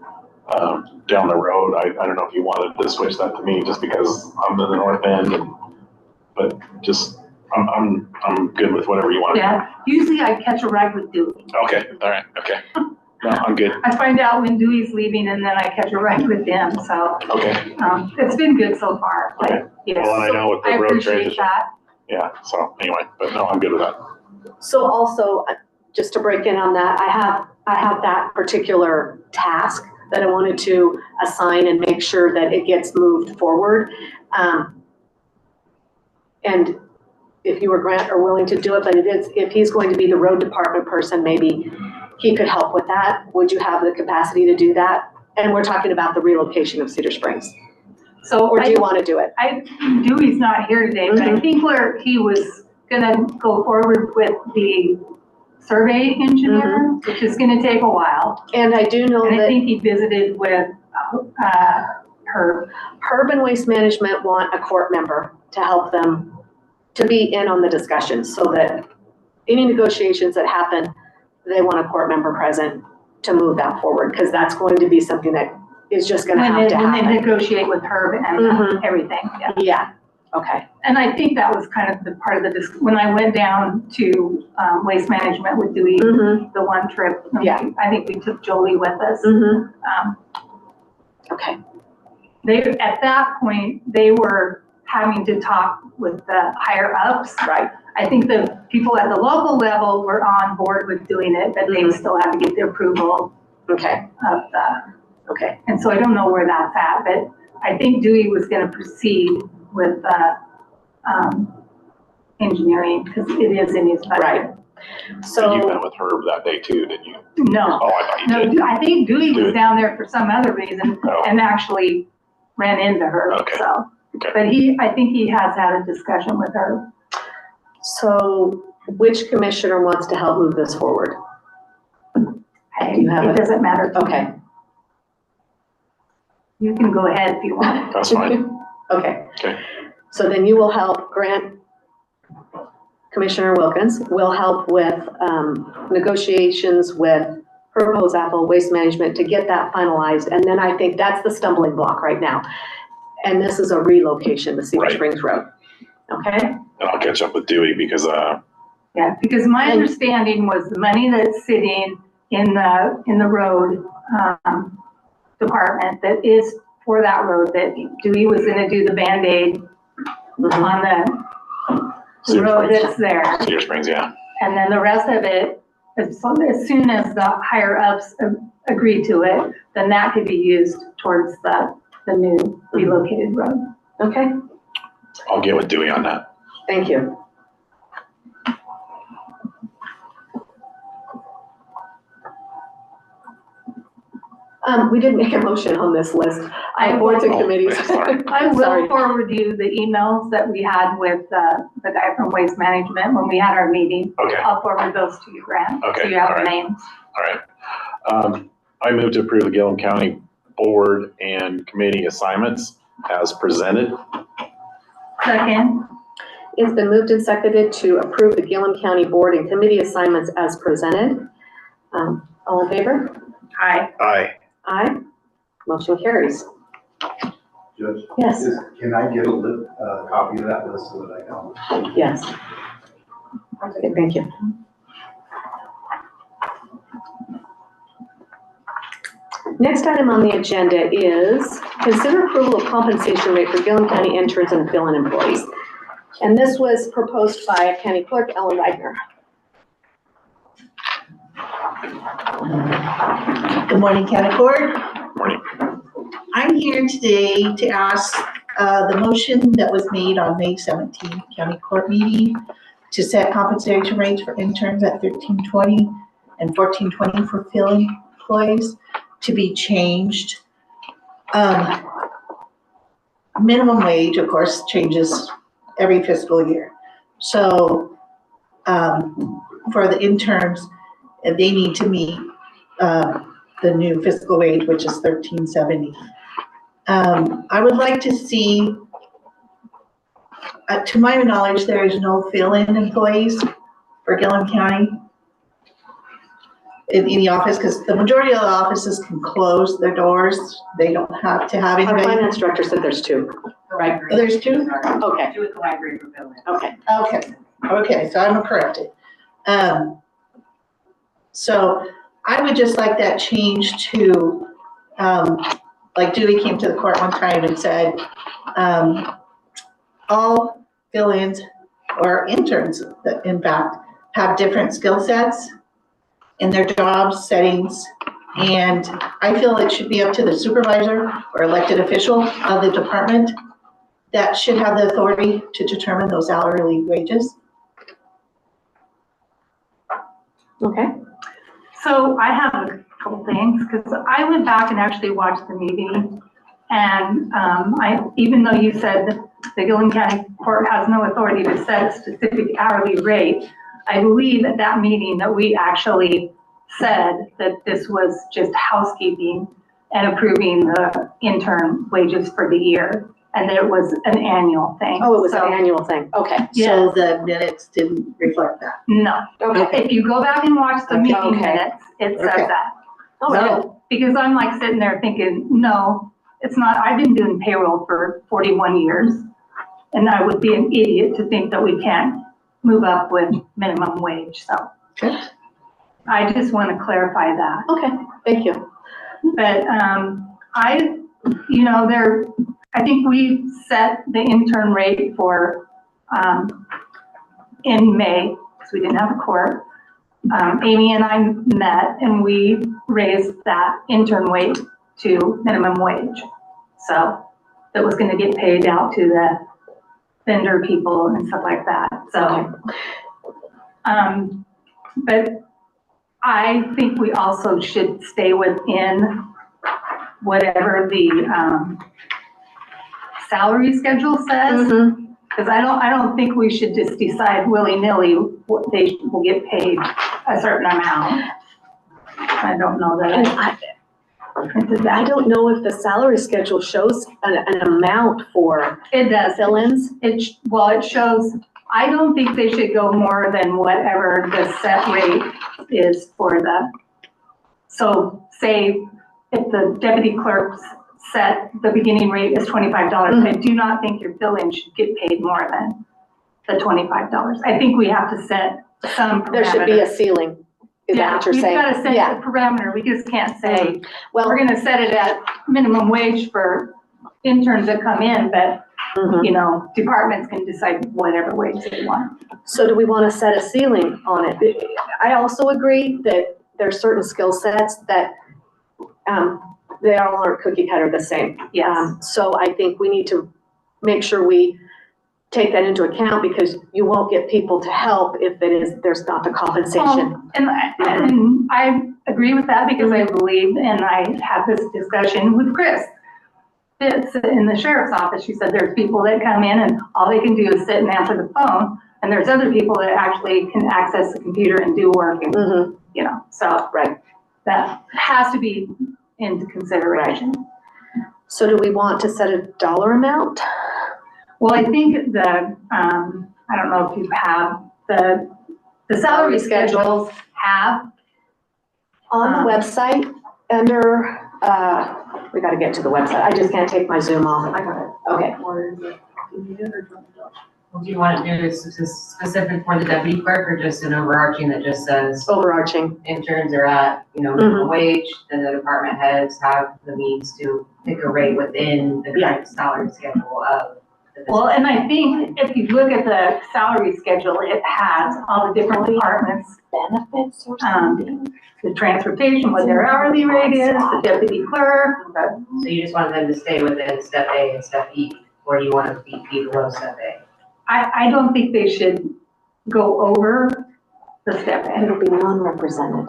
down the road, I don't know if you wanted to switch that to me, just because I'm in the north end, but just I'm good with whatever you want. Yeah, usually I catch a ride with Dewey. Okay, all right, okay. No, I'm good. I find out when Dewey's leaving, and then I catch a ride with them, so. Okay. It's been good so far. Okay. Yes. Well, and I know with the road appreciate transition. that. Yeah, so anyway, but no, I'm good with that. So also, just to break in on that, I have that particular task that I wanted to assign and make sure that it gets moved forward. And if you or Grant are willing to do it, but if he's going to be the road department person, maybe he could help with that. Would you have the capacity to do that? And we're talking about the relocation of Cedar Springs. So, or do you want to do it? Dewey's not here today, but I think where he was gonna go forward with the survey engineer, which is gonna take a while. And I do know that I think he visited with Herb. Herb and Waste Management want a court member to help them to be in on the discussions, so that any negotiations that happen, they want a court member present to move that forward, because that's going to be something that is just going to have to happen. When they negotiate with Herb and everything. Yeah. Okay. And I think that was kind of the part of the when I went down to Waste Management with Dewey, the one trip. I think we took Jolie with us. Okay. At that point, they were having to talk with the higher ups. Right. I think the people at the local level were on board with doing it, but they still had to get the approval. Okay. Of the. Okay. And so I don't know where that's at, but I think Dewey was gonna proceed with, engineering, because it is in his budget. Right. So you met So, with Herb that day too, didn't you? No, Oh, I thought you did. no, I think Dewey was Dewey. down there for some other reason Oh. and actually ran into her, Okay. so. Okay. But I think he has had a discussion with her. so which commissioner wants to help move this forward? Hey, you have it it? doesn't matter to me. Okay, You can go ahead if you want. That's fine. okay. Okay. So then you will help Grant, Commissioner Wilkins will help with negotiations with Herb Apple Waste Management to get that finalized. And then I think that's the stumbling block right now. And this is a relocation to Cedar Right. Springs Road. Okay? And I'll catch up with Dewey because, Yeah, because my understanding was the money that's sitting in the road, department that is for that road, that Dewey was gonna do the Band-Aid on the Cedar road Springs. that's there. Cedar Springs, yeah. And then the rest of it, as soon as the higher ups agree to it, then that could be used towards the new relocated road. Okay, I'll get with Dewey on that. thank you. We didn't make a motion on this list. Boards and committees. Sorry. I will Sorry. forward you the emails that we had with the guy from Waste Management when we had our meeting. Okay. I'll forward those to you, Grant. Okay, So you have all the right. names. All right. I move to approve the Gilliam County Board and Committee assignments as presented. Second, It's been moved and seconded to approve the Gilliam County Board and Committee assignments as presented. All in favor? aye. Aye. Aye. Motion carries. Judge? Yes. Can I get a copy of that list so that I know? Yes. Okay, thank you. Next item on the agenda is consider approval of compensation rate for Gilliam County interns and fill-in employees. And this was proposed by County Clerk Ellen Wagner. Good morning, County Court. Morning. I'm here today to ask the motion that was made on May 17th County Court meeting to set compensation rates for interns at $13.20 and $14.20 for fill-in employees to be changed. Minimum wage, of course, changes every fiscal year. So for the interns, they need to meet the new fiscal wage, which is $13.70. I would like to see, to my knowledge, there is no fill-in employees for Gilliam County in the office, because the majority of the offices can close their doors. They don't have to have Our anybody. finance director said there's two. Right. Oh, there's two? Okay, Do it the library for building. okay. Okay, so I'm corrected. So I would just like that changed to, like Dewey came to the court one time and said, all fill-ins or interns that in fact have different skill sets in their job settings. And I feel it should be up to the supervisor or elected official of the department that should have the authority to determine those hourly wages. Okay. So I have a couple things, because I went back and actually watched the meeting. And even though you said the Gilliam County Court has no authority to set a specific hourly rate, I believe at that meeting that we actually said that this was just housekeeping and approving the intern wages for the year, and that it was an annual thing. Oh, it was So, an annual thing. Okay. So the minutes didn't reflect that. no. Okay. If you go back and watch the meeting Okay. minutes, it says Okay. that. All right. So, because I'm like sitting there thinking, no, it's not, I've been doing payroll for 41 years. And I would be an idiot to think that we can't move up with minimum wage, so. Okay. I just want to clarify that. Okay, thank you. But, I think we set the intern rate for, in May, because we didn't have a court. Amy and I met and we raised that intern wage to minimum wage. So that was gonna get paid out to the vendor people and stuff like that, so. But I think we also should stay within whatever the, salary schedule says. Because I don't think we should just decide willy-nilly what they will get paid a certain amount. I don't know that. And I don't know if the salary schedule shows an amount for. It does. Fill-ins. Well, it shows, I don't think they should go more than whatever the set rate is for the, so say if the deputy clerk's set, the beginning rate is $25. I do not think your fill-in should get paid more than the $25. I think we have to set some parameter. There should be a ceiling, is that what you're saying? We've got to set a parameter. We just can't say, well, we're going to set it at minimum wage for interns that come in, but you know, departments can decide whatever wage they want. So do we want to set a ceiling on it? I also agree that there's certain skill sets that they all aren't cookie cutter the same. So I think we need to make sure we take that into account, because you won't get people to help if there's not the compensation. And I agree with that, because I believe, and I had this discussion with Chris. It's in the sheriff's office. She said there's people that come in and all they can do is sit and answer the phone. And there's other people that actually can access the computer and do work, and, you know, so that has to be into consideration. So do we want to set a dollar amount? Well, I think the, I don't know if you have the salary schedules have. On the website, under, we got to get to the website. I just can't take my Zoom off. I got it. Okay. Do you want to do it specific for the deputy clerk, or just an overarching that just says? Overarching. Interns are at, you know, minimum wage, then the department heads have the means to pick a rate within the current salary schedule of the. Well, and I think if you look at the salary schedule, it has all the different departments. Benefits or something. The transportation, what their hourly rate is, the deputy clerk. So you just wanted them to stay within step A and step E, or do you want to be below step A? I don't think they should go over the step A. It'll be non-represented.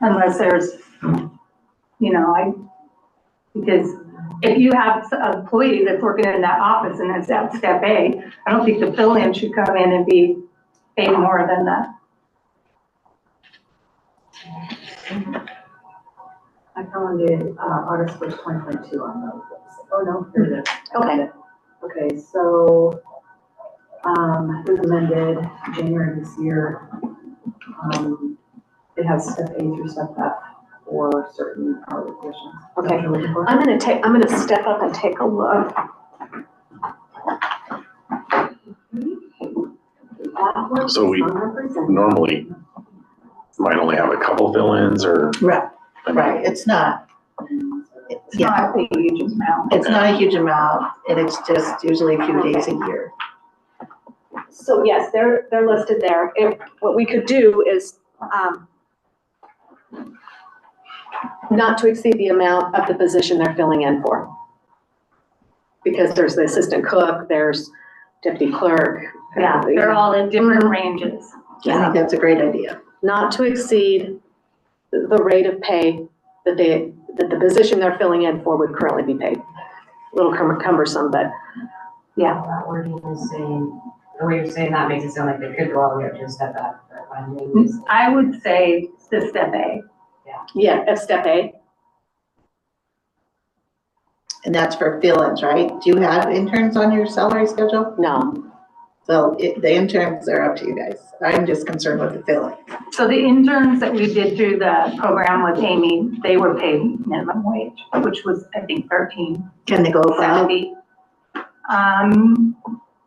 Unless there's, you know, because if you have an employee that's working in that office and it's at step A, I don't think the fill-in should come in and be paid more than that. I found it, August 1st, 2022 on the website. Oh, no, here it is. Okay. Okay, so, it was amended January this year. It has step A through step F for certain hourly positions. Okay, I'm gonna step up and take a look. So we normally might only have a couple fill-ins, or? Right, it's not. It's not a huge amount. It's not a huge amount, and it's just usually a few days a year. So yes, they're listed there. What we could do is, not to exceed the amount of the position they're filling in for. Because there's the assistant cook, there's deputy clerk. Yeah, they're all in different ranges. I think that's a great idea. Not to exceed the rate of pay that the position they're filling in for would currently be paid. A little cumbersome, but yeah. That wording is saying, the way you're saying that makes it sound like they could go all the way up to step F. I would say the step A. Yeah, at step A. And that's for fill-ins, right? Do you have interns on your salary schedule? No. So the interns are up to you guys. I'm just concerned with the fill-in. So the interns that we did through the program with Amy, they were paid minimum wage, which was, I think, $13.70. Can they go above?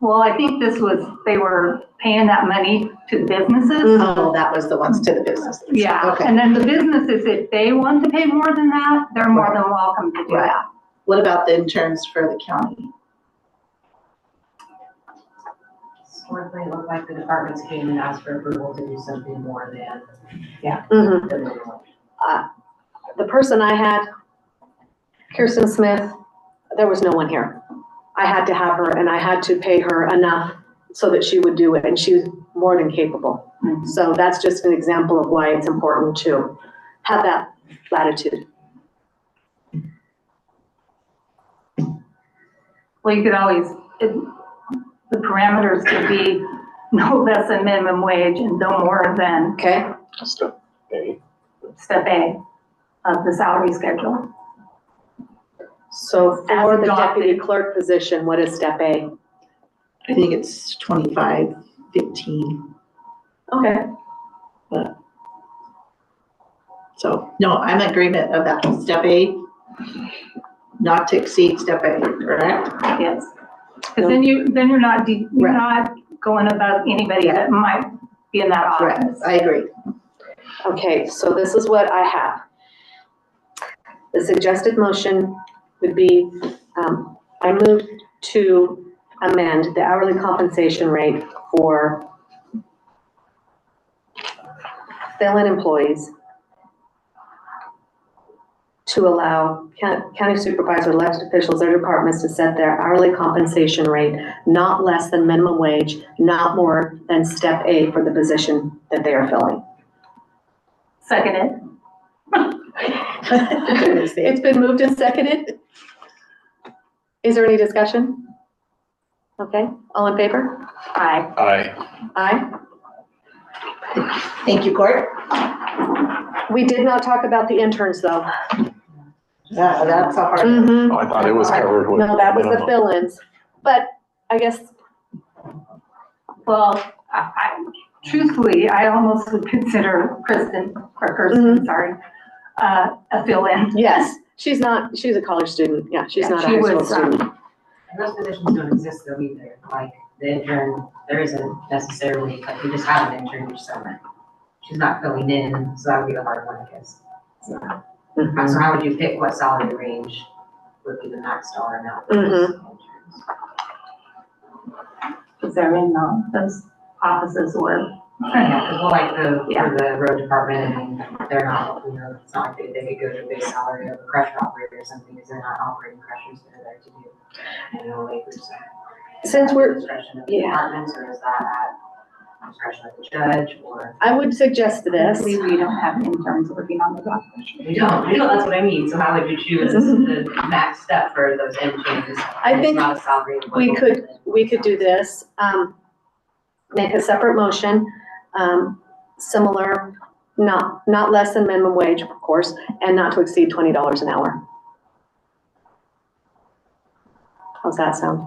Well, I think they were paying that money to the businesses. Oh, that was the ones to the businesses. Yeah, Okay. and then the businesses, if they want to pay more than that, they're more than welcome to do that. What about the interns for the county? Historically, it looked like the departments came and asked for approval to do something more than. The person I had, Kirsten Smith, there was no one here. I had to have her and I had to pay her enough so that she would do it, and she was more than capable. So that's just an example of why it's important to have that latitude. Well, you could always, the parameters could be no less than minimum wage and no more than. Okay. Step A. Step A of the salary schedule. So for As the adopted. deputy clerk position, what is step A? I think it's 25.15. Okay. But, so, no, I'm in agreement of that. Step A, not to exceed step A, correct? Yes. Because then you're not going above anybody that might be in that Correct, office. I agree. Okay, so this is what I have. The suggested motion would be, I move to amend the hourly compensation rate for fill-in employees to allow county supervisor, elected officials, their departments to set their hourly compensation rate not less than minimum wage, not more than step A for the position that they are filling. Second it. It's been moved and seconded. Is there any discussion? Okay, all in favor? Aye. Aye. Aye. Thank you, Court. We did not talk about the interns, though. That's a hard one. Mhm. Oh, I thought it was covered with. No, that was the minimum. fill-ins, but I guess, Well, truthfully, I almost would consider Kirsten, sorry, a fill-in. yes, she's a college student, yeah, she's not a She high school was, student. And those positions don't exist though either, like the intern, there isn't necessarily, like we just have an intern each summer. She's not filling in, so that would be the hard one, I guess. So how would you pick what salary range would be the max dollar amount? for those interns? Because they're in those offices where. Yeah, because like for the road department, I mean, they're not, it's not like they could go to a base salary of a crusher operator or something, because they're not operating crushers, they're there to do, labor. Since we're, Discretion of the yeah. departments, or is that at discretion of the judge, or? I would suggest this. We don't have interns working on the golf course. We don't, that's what I mean, so how would you choose the max step for those interns? I think Not a salary. we could do this, make a separate motion, similar, not less than minimum wage, of course, and not to exceed $20 an hour. How's that sound?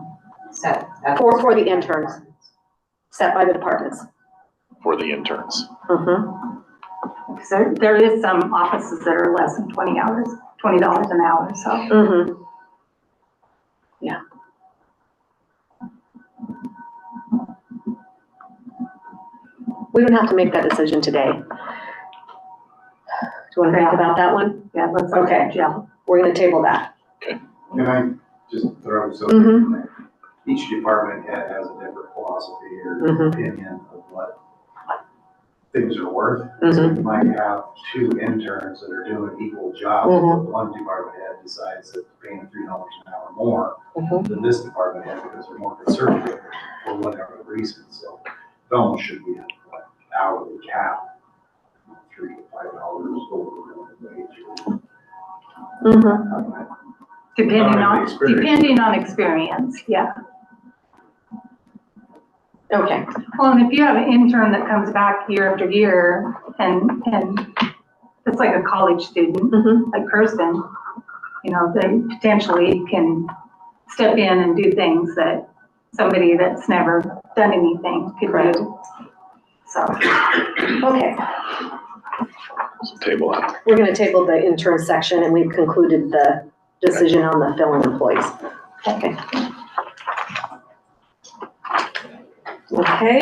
Set. For the interns, set by the departments. For the interns. Because there is some offices that are less than $20 an hour, so. Yeah. We don't have to make that decision today. Do you want to think about that one? Yeah, let's. Okay, Yeah. We're gonna table that. Can I just throw something in there? Each department head has a different philosophy or opinion of what things are worth. So you might have two interns that are doing equal jobs, but one department head decides that paying $3 an hour more than this department head because they're more conservative for whatever reason. So it almost should be an hourly cap, $3 to $5 over the wage. Depending on experience, yeah. Okay. Well, and if you have an intern that comes back year after year and it's like a college student, like Kirsten, they potentially can step in and do things that somebody that's never done anything could do. So, okay. Table that. We're gonna table the intern section and we've concluded the decision on the fill-in employees. Okay. Okay.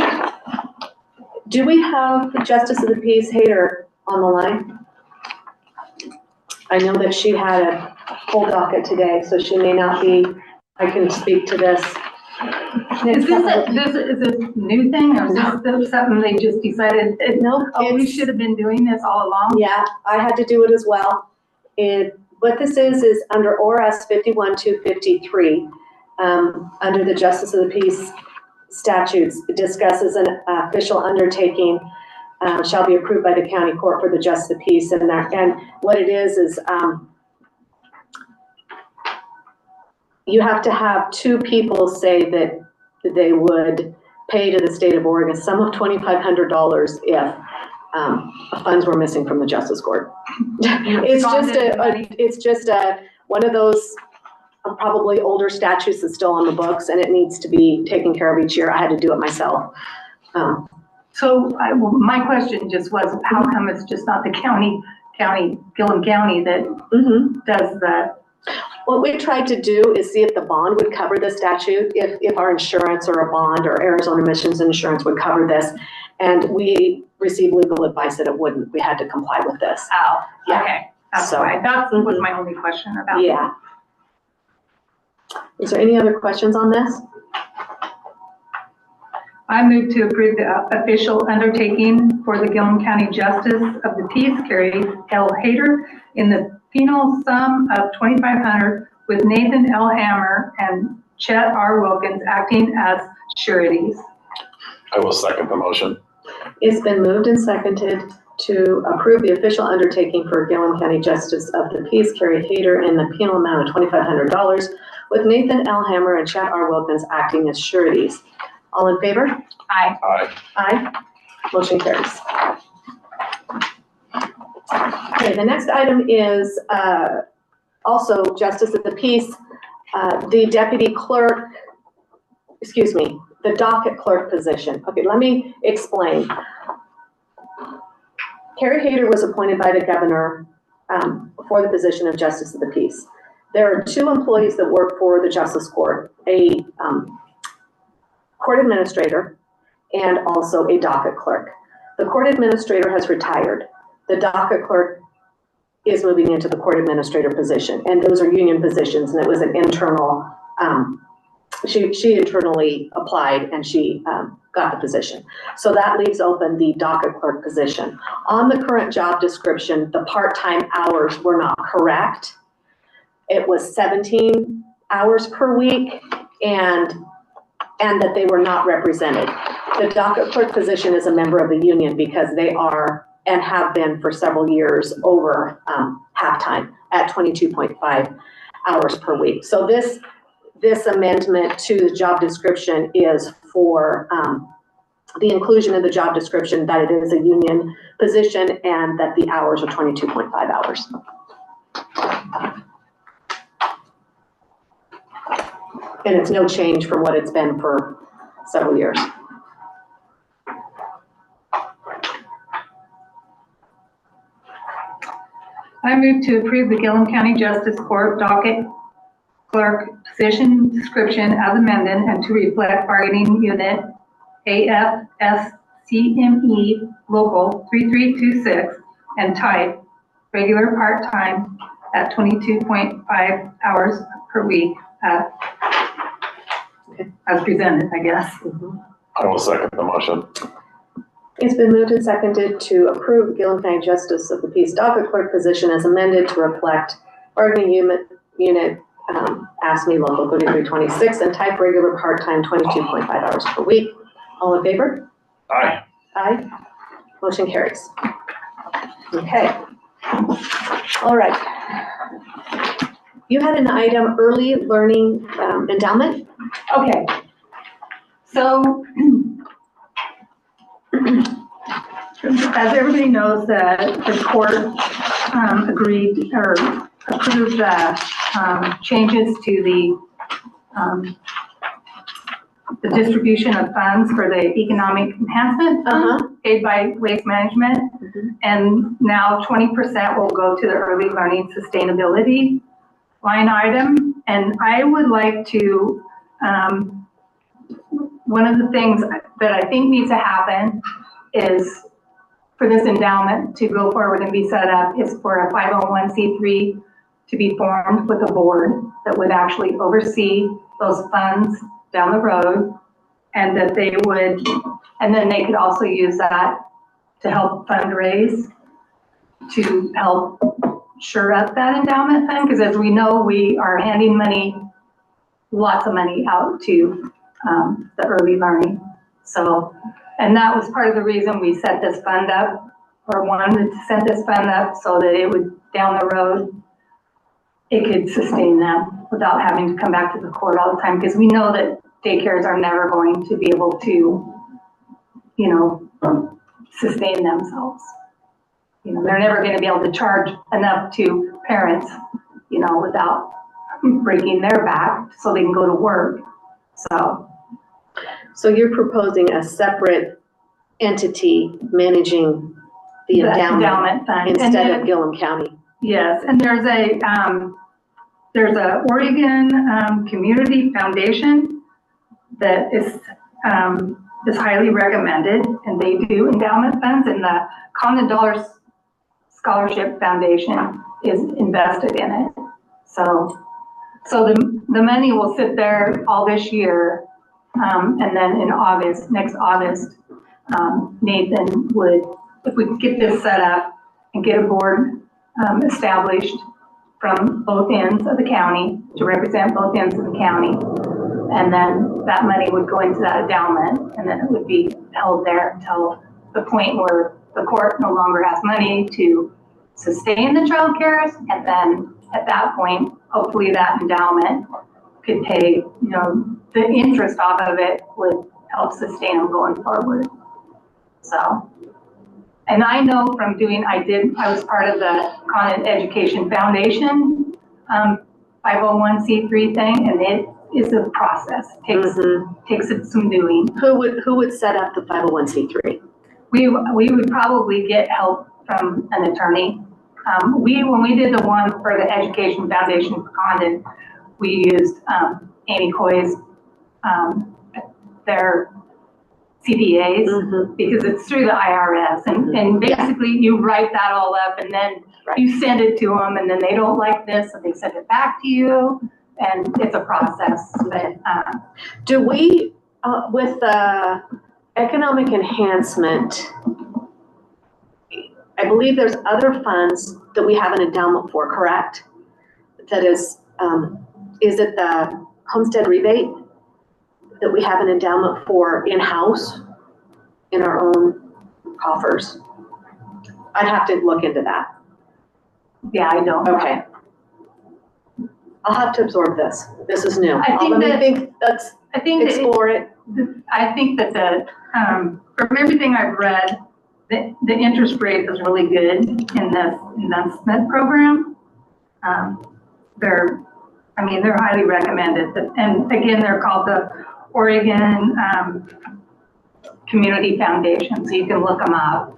Do we have the Justice of the Peace, Hayter, on the line? I know that she had a full docket today, so she may not be, I can speak to this. is this a new thing, or is this something they just decided? No, we should have been doing this all along? Yeah, I had to do it as well. What this is under ORS 51-253, under the Justice of the Peace statutes, it discusses an official undertaking shall be approved by the county court for the justice of the peace. And what it is you have to have two people say that they would pay to the state of Oregon a sum of $2,500 if funds were missing from the justice court. It's just one of those probably older statutes that's still on the books, and it needs to be taken care of each year. I had to do it myself. My question just was, how come it's just not the Gilliam County that does that? What we tried to do is see if the bond would cover the statute, if our insurance or a bond or Arizona Emissions Insurance would cover this. And we received legal advice that it wouldn't. We had to comply with this. Oh, yeah. Okay. That's why. That was my only question about it. Yeah. Is there any other questions on this? I move to approve the official undertaking for the Gilliam County Justice of the Peace, Carrie L. Hayter, in the penal sum of $2,500 with Nathan L. Hammer and Chet R. Wilkins acting as sureties. I will second the motion. It's been moved and seconded to approve the official undertaking for Gilliam County Justice of the Peace, Carrie Hayter, in the penal amount of $2,500 with Nathan L. Hammer and Chet R. Wilkins acting as sureties. All in favor? Aye. Aye. Aye. Motion carries. Okay, the next item is also Justice of the Peace. The deputy clerk, the docket clerk position. Okay, let me explain. Carrie Hayter was appointed by the governor for the position of Justice of the Peace. There are two employees that work for the Justice Court, a court administrator and also a docket clerk. The court administrator has retired. The docket clerk is moving into the court administrator position, and those are union positions, and it was an internal, she internally applied and she got the position. So that leaves open the docket clerk position. On the current job description, the part-time hours were not correct. It was 17 hours per week and that they were not represented. The docket clerk position is a member of the union because they are and have been for several years over halftime at 22.5 hours per week. So this amendment to the job description is for the inclusion of the job description that it is a union position and that the hours are 22.5 hours. And it's no change from what it's been for several years. I move to approve the Gilliam County Justice Court docket clerk position description as amended and to reflect bargaining unit AFSCME local 3326 and type regular part-time at 22.5 hours per week as presented, I guess. I will second the motion. It's been moved and seconded to approve the Gilliam County Justice of the Peace docket clerk position as amended to reflect bargaining unit ASME local 3326 and type regular part-time 22.5 hours per week. All in favor? Aye. Aye. Motion carries. Okay. All right. You had an item, early learning endowment? Okay. So, as everybody knows, the court agreed or approved changes to the distribution of funds for the economic enhancement fund paid by Waste Management. And now 20% will go to the early learning sustainability line item. And I would like to, one of the things that I think needs to happen is for this endowment to go forward and be set up is for a 501c3 to be formed with a board that would actually oversee those funds down the road, and that they would, and then they could also use that to help fundraise, to help shore up that endowment fund, because as we know, we are handing money, lots of money out to the early learning. So, and that was part of the reason we set this fund up, or wanted to set this fund up, so that it would, down the road, it could sustain them without having to come back to the court all the time, because we know that daycares are never going to be able to, you know, sustain themselves. You know, they're never going to be able to charge enough to parents, you know, without breaking their back so they can go to work. So you're proposing a separate entity managing the endowment fund instead of Gilliam County? Yes, and there's a Oregon Community Foundation that is highly recommended, and they do endowment funds, and the Condon Scholarship Foundation is invested in it. So the money will sit there all this year, and then in August, next August, Nathan would, if we could get this set up and get a board established from both ends of the county to represent both ends of the county, and then that money would go into that endowment, and then it would be held there until the point where the court no longer has money to sustain the child cares, and then at that point, hopefully that endowment could pay, you know, the interest off of it would help sustain them going forward. So, and I know from doing, I was part of the Condon Education Foundation 501c3 thing, and it is a process. It takes some doing. Who would set up the 501c3? We would probably get help from an attorney. When we did the one for the Education Foundation for Condon, we used Amy Coy's, their CPAs, because it's through the IRS, and basically you write that all up, and then you send it to them, and then they don't like this, so they send it back to you, and it's a process. But do we, with economic enhancement, I believe there's other funds that we have an endowment for, correct? That is it the homestead rebate that we have an endowment for in-house in our own coffers? I'd have to look into that. Yeah, I don't. Okay. I'll have to absorb this. This is new. I think explore it. I think that from everything I've read, the interest rate is really good in this investment program. They're highly recommended. And again, they're called the Oregon Community Foundation, so you can look them up.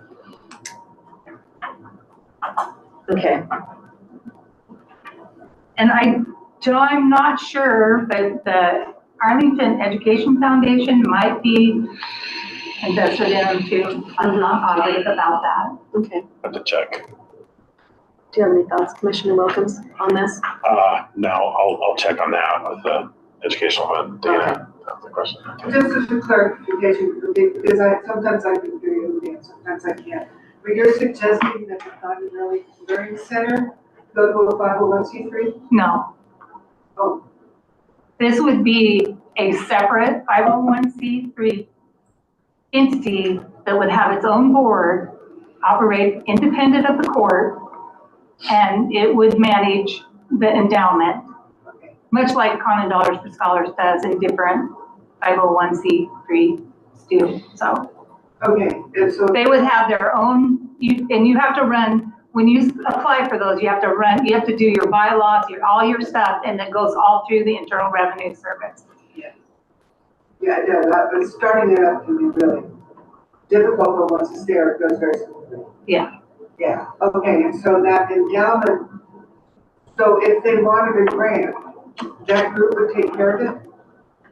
Okay. And I'm not sure, but the Arlington Education Foundation might be invested in them too. I'm not positive about that. Okay. I have to check. Do you have any thoughts, Commissioner Wilkins, on this? No, I'll check on that with the educational fund. Dana, that's the question. Just as a clarification, because sometimes I can hear you and sometimes I can't. But you're suggesting that the Condon Early Learning Center go to a 501c3? No. Oh. This would be a separate 501c3 entity that would have its own board, operate independent of the court, and it would manage the endowment, much like Condon Dollars for Scholars does in different 501c3s do. So, okay, and so they would have their own, and you have to run, when you apply for those, you have to do your bylaws, all your stuff, and it goes all through the Internal Revenue Service. Yeah, that was starting it up can be really difficult, but once it's there, it goes very smoothly. Yeah. Yeah, okay, and so that endowment, so if they wanted a grant, that group would take care of it?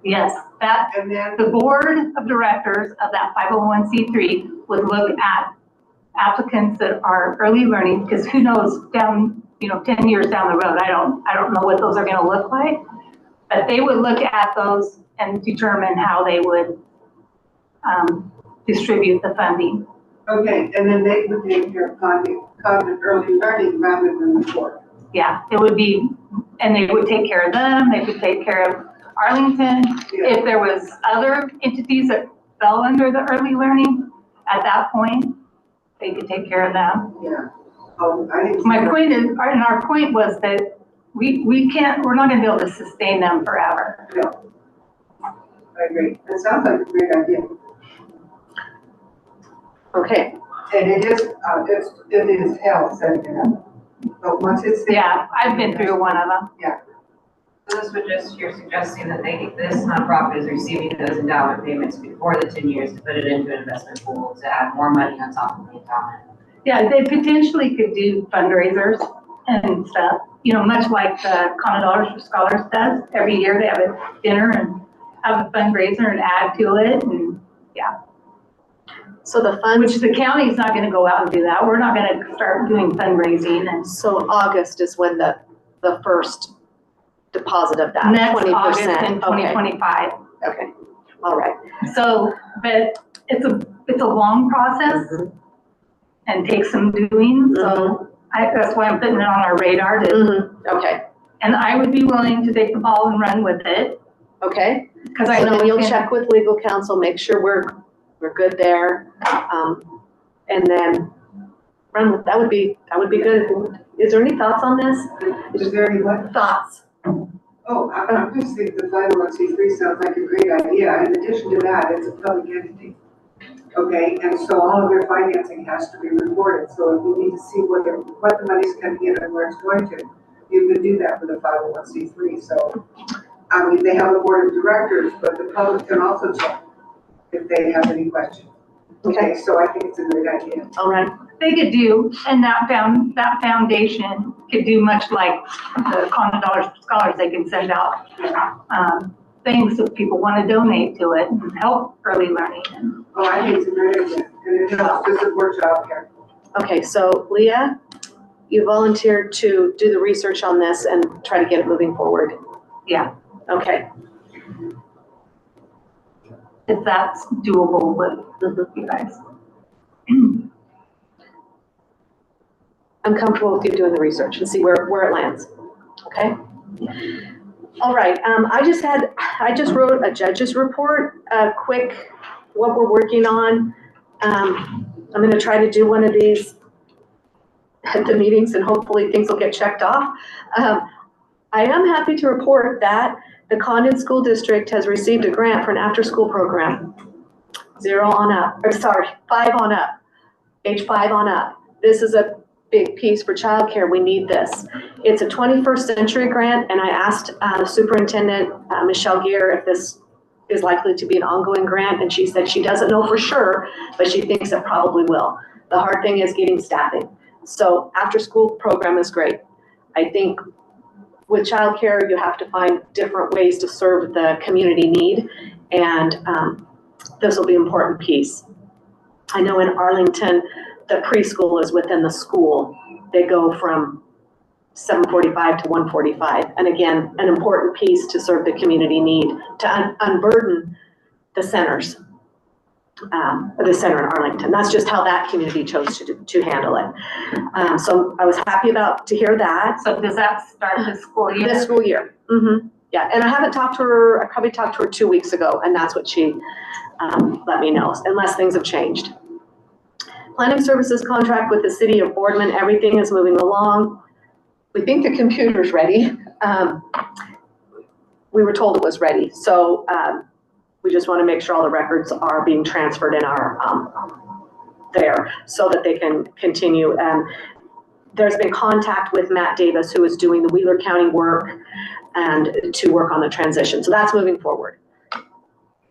Yes, and then the board of directors of that 501c3 would look at applicants that are early learning, because who knows down, 10 years down the road, I don't know what those are going to look like, but they would look at those and determine how they would distribute the funding. Okay, and then they would take care of Condon Condon Early Learning rather than the court. Yeah, it would be, and they would take care of them, they could take care of Arlington. If there was other entities that fell under the early learning, at that point, they could take care of them. Yeah. I think. My point is, and our point was that we can't, we're not gonna be able to sustain them forever. No. I agree. It sounds like a great idea. Okay. And it is hell setting it up. But once it's there. Yeah, I've been through one of them. Yeah. So this would just, you're suggesting that this nonprofit is receiving those endowment payments before the 10 years to put it into an investment pool to add more money on top of the endowment. Yeah, they potentially could do fundraisers and stuff, you know, much like the Condon for Scholars does. Every year they have a dinner and have a fundraiser and add to it, and yeah. So the fund. Which the county's not gonna go out and do that. We're not gonna start doing fundraising, and So August is when the first deposit of that, next 20%. August in Okay. 2025. Okay, all right. So, but it's a long process and takes some doing, so that's why I'm putting it on our radar to. Okay, And I would be willing to take the ball and run with it. okay. Because I So know then you'll it's check with legal counsel, make sure we're good there. And then run with, that would be good. Is there any thoughts on this? Is there any what? Thoughts? Oh, I just think the 501c3 sounds like a great idea. In addition to that, it's a public entity. Okay, and so all of their financing has to be reported. So if we need to see what the money's coming in and where it's going to, you can do that with a 501c3. So, I mean, they have a board of directors, but the public can also check if they have any questions. Okay, so I think it's a great idea. All right. they could do, and that foundation could do much like the Condon Scholars. They can send out things if people want to donate to it and help early learning. Oh, I think it's a great idea, and it helps to support childcare. Okay, so Leah, you volunteered to do the research on this and try to get it moving forward. Yeah. Okay. If that's doable with you guys. I'm comfortable with you doing the research and see where it lands. Okay? All right, I just wrote a judge's report, quick, what we're working on. I'm gonna try to do one of these at the meetings and hopefully things will get checked off. I am happy to report that the Condon School District has received a grant for an after-school program. 5 on up, age 5 on up. This is a big piece for childcare. We need this. It's a 21st century grant, and I asked Superintendent Michelle Gear if this is likely to be an ongoing grant, and she said she doesn't know for sure, but she thinks it probably will. The hard thing is getting staffing. So after-school program is great. I think with childcare, you have to find different ways to serve the community need, and this will be an important piece. I know in Arlington, the preschool is within the school. They go from 7:45 to 1:45. And again, an important piece to serve the community need, to unburden the centers, the center in Arlington. That's just how that community chose to handle it. So I was happy to hear that. So does that start this school year? This school year. Mm-hmm. Yeah, and I haven't talked to her, I probably talked to her 2 weeks ago, and that's what she let me know, unless things have changed. Planning services contract with the city of Boardman, everything is moving along. We think the computer's ready. We were told it was ready, so we just want to make sure all the records are being transferred in our there so that they can continue. There's been contact with Matt Davis, who is doing the Wheeler County work, and to work on the transition. So that's moving forward.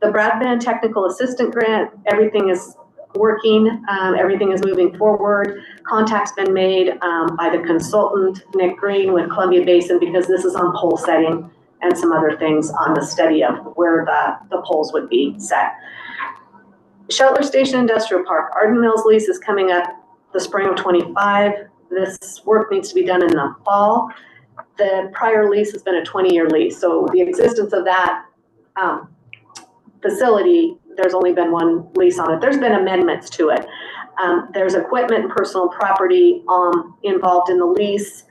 The Bradman Technical Assistant Grant, everything is working, everything is moving forward. Contact's been made by the consultant, Nick Green, with Columbia Basin, because this is on pole setting and some other things on the study of where the poles would be set. Shelter Station Industrial Park, Arden Mills lease is coming up the spring of 25. This work needs to be done in the fall. The prior lease has been a 20-year lease, so the existence of that facility, there's only been one lease on it. There's been amendments to it. There's equipment and personal property involved in the lease.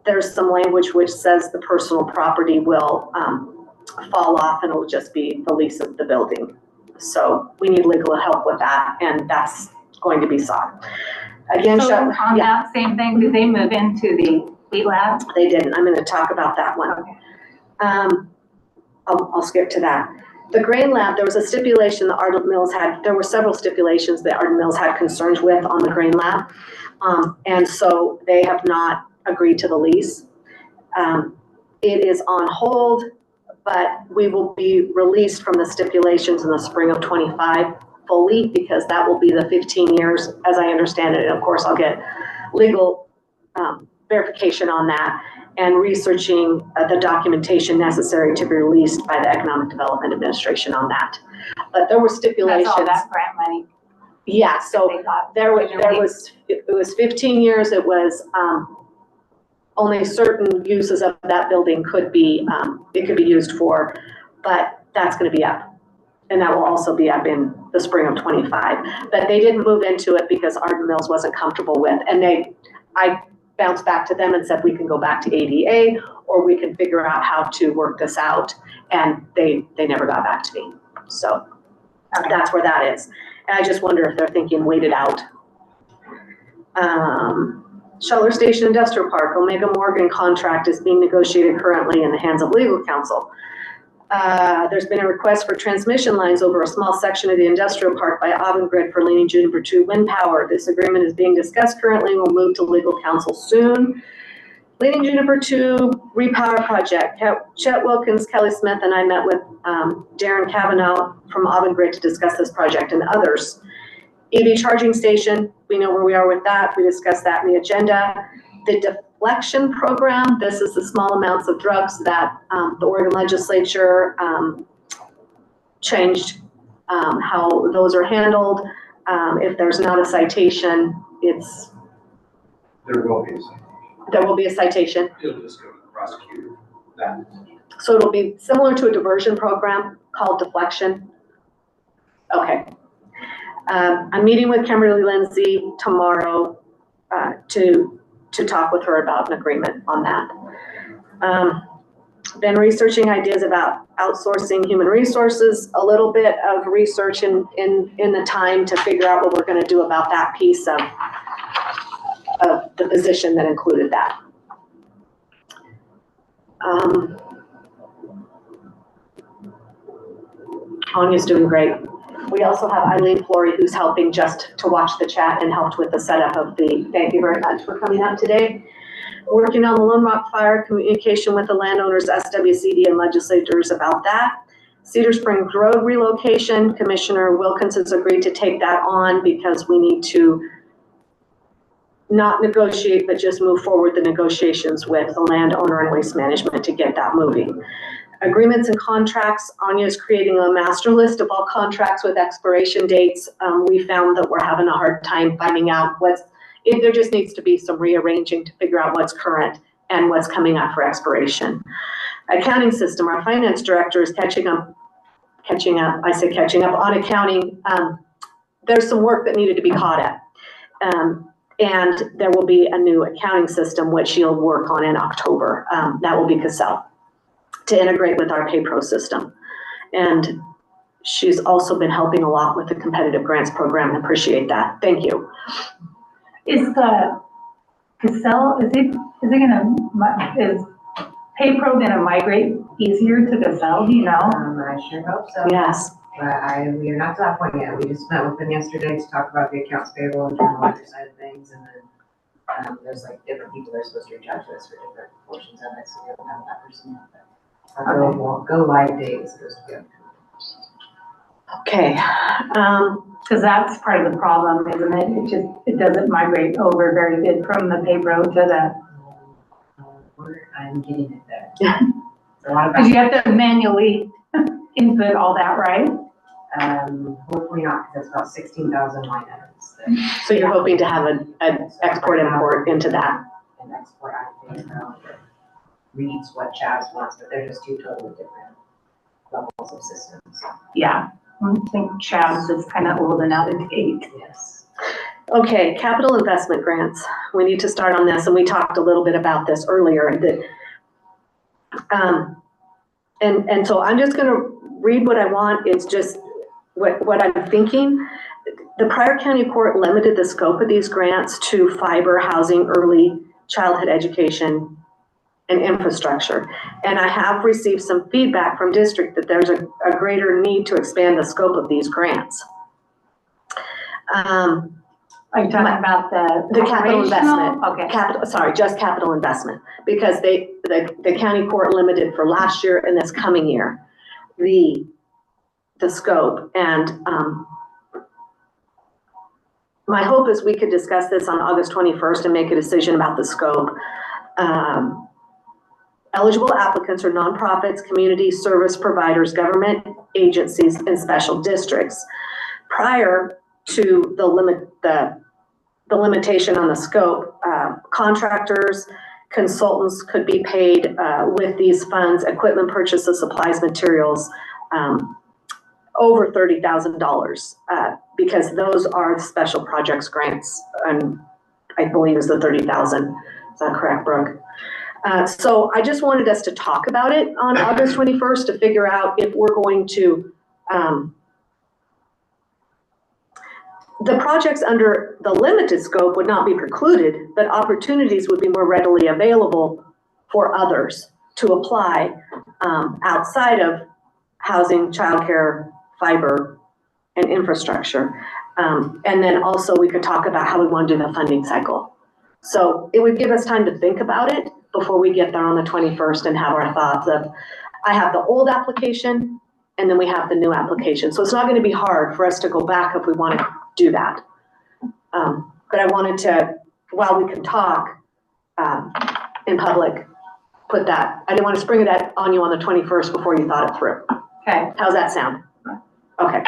There's some language which says the personal property will fall off and it'll just be the lease of the building. So we need legal help with that, and that's going to be sought. Again, So on that same thing, did they move into the fleet lab? They didn't. I'm going to talk about that one. Okay. I'll skip to that. The grain lab, there was a stipulation the Ardent Mills had, there were several stipulations that Ardent Mills had concerns with on the grain lab. And so they have not agreed to the lease. It is on hold, but we will be released from the stipulations in the spring of 25 fully, because that will be the 15 years as I understand it. And of course, I'll get legal verification on that and researching the documentation necessary to be released by the Economic Development Administration on that. But there were stipulations. That's all that grant money. Yeah, so it was 15 years. It was only certain uses of that building could be, it could be used for, but that's going to be up. And that will also be up in the spring of 25. But they didn't move into it because Ardent Mills wasn't comfortable with, and I bounced back to them and said, we can go back to ADA or we can figure out how to work this out. And they never got back to me. So that's where that is. And I just wonder if they're thinking wait it out. Shuttler Station Industrial Park, Omega Morgan contract is being negotiated currently in the hands of legal counsel. There's been a request for transmission lines over a small section of the industrial park by Avangrid for Leaning Juniper 2 wind power. This agreement is being discussed currently and will move to legal counsel soon. Leaning Juniper 2 repower project. Chet Wilkins, Kelly Smith, and I met with Darren Cavanaugh from Avangrid to discuss this project and others. EV charging station, we know where we are with that. We discussed that in the agenda. The deflection program, this is the small amounts of drugs that the Oregon legislature changed how those are handled. If there's not a citation, There will be a citation. There will be a citation. It'll just go to the prosecutor. That. So it'll be similar to a diversion program called deflection. Okay. I'm meeting with Kimberly Lindsay tomorrow to talk with her about an agreement on that. Been researching ideas about outsourcing human resources, a little bit of research in the time to figure out what we're going to do about that piece of the position that included that. Anya's doing great. We also have Eileen Flory, who's helping just to watch the chat and helped with the setup of the, thank you very much for coming out today. Working on the Lone Rock Fire, communication with the landowners, SWCD, and legislators about that. Cedar Springs Road relocation, Commissioner Wilkins has agreed to take that on because we need to not negotiate, but just move forward the negotiations with the landowner and waste management to get that moving. Agreements and contracts, Anya is creating a master list of all contracts with expiration dates. We found that we're having a hard time finding out there just needs to be some rearranging to figure out what's current and what's coming up for expiration. Accounting system, our finance director is catching up on accounting. There's some work that needed to be caught up. And there will be a new accounting system, which she'll work on in October. That will be Cassell, to integrate with our PayPro system. And she's also been helping a lot with the competitive grants program. I appreciate that. Thank you. Is the Cassell, is PayPro gonna migrate easier to Cassell, do you know? I sure hope so. Yes. But we are not to that point yet. We just met with them yesterday to talk about the accounts payable and journal ledger side of things, and then there's like different people that are supposed to reach out to us for different portions of it, so we don't have that person yet. But our go live date is supposed to be. Okay. Because that's part of the problem, isn't it? It doesn't migrate over very good from the PayPro to the. I'm getting it there. Yeah. Because you have to manually input all that, right? Hopefully not, because it's about 16,000 line items. So you're hoping to have an export import into that? An export out of PayPal that reads what Chaz wants, but they're just two totally different levels of systems. Yeah, I think Chaz is kind of old and out of date. Yes. Okay, capital investment grants. We need to start on this, and we talked a little bit about this earlier. And so I'm just gonna read what I want. It's just what I'm thinking. The prior county court limited the scope of these grants to fiber, housing, early childhood education, and infrastructure. And I have received some feedback from district that there's a greater need to expand the scope of these grants. Are you talking about the capital investment? Okay. Just capital investment, because the county court limited for last year and this coming year, the scope. And my hope is we could discuss this on August 21st and make a decision about the scope. Eligible applicants are nonprofits, community service providers, government agencies, and special districts. Prior to the limitation on the scope, contractors, consultants could be paid with these funds, equipment purchases, supplies, materials, over $30,000 because those are special projects grants, and I believe is the 30,000. Is that correct, Brooke? So I just wanted us to talk about it on August 21st to figure out if we're going to, the projects under the limited scope would not be precluded, but opportunities would be more readily available for others to apply outside of housing, childcare, fiber, and infrastructure. And then also we could talk about how we want to do the funding cycle. So it would give us time to think about it before we get there on the 21st and have our thoughts of, I have the old application and then we have the new application. So it's not going to be hard for us to go back if we want to do that. But I wanted to, while we can talk in public, put that, I didn't want to spring it on you on the 21st before you thought it through. Okay. How's that sound? Okay.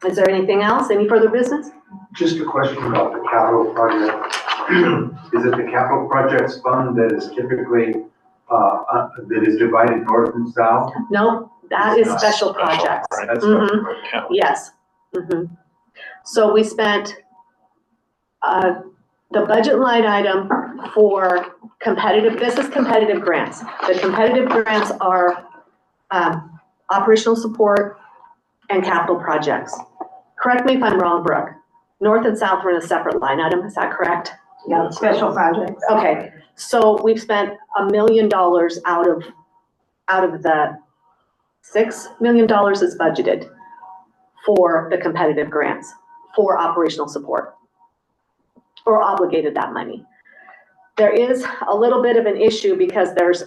Is there anything else? Any further business? Just a question about the capital project. Is it the capital projects fund that is typically, that is divided north and south? No, that is special projects. Right, that's special, yeah. Yes. Mm-hmm. So we spent the budget line item for competitive, this is competitive grants. The competitive grants are operational support and capital projects. Correct me if I'm wrong, Brooke. North and south are in a separate line item, is that correct? Yeah, special projects. Okay, so we've spent $1 million out of the $6 million is budgeted for the competitive grants for operational support, or obligated that money. There is a little bit of an issue because there's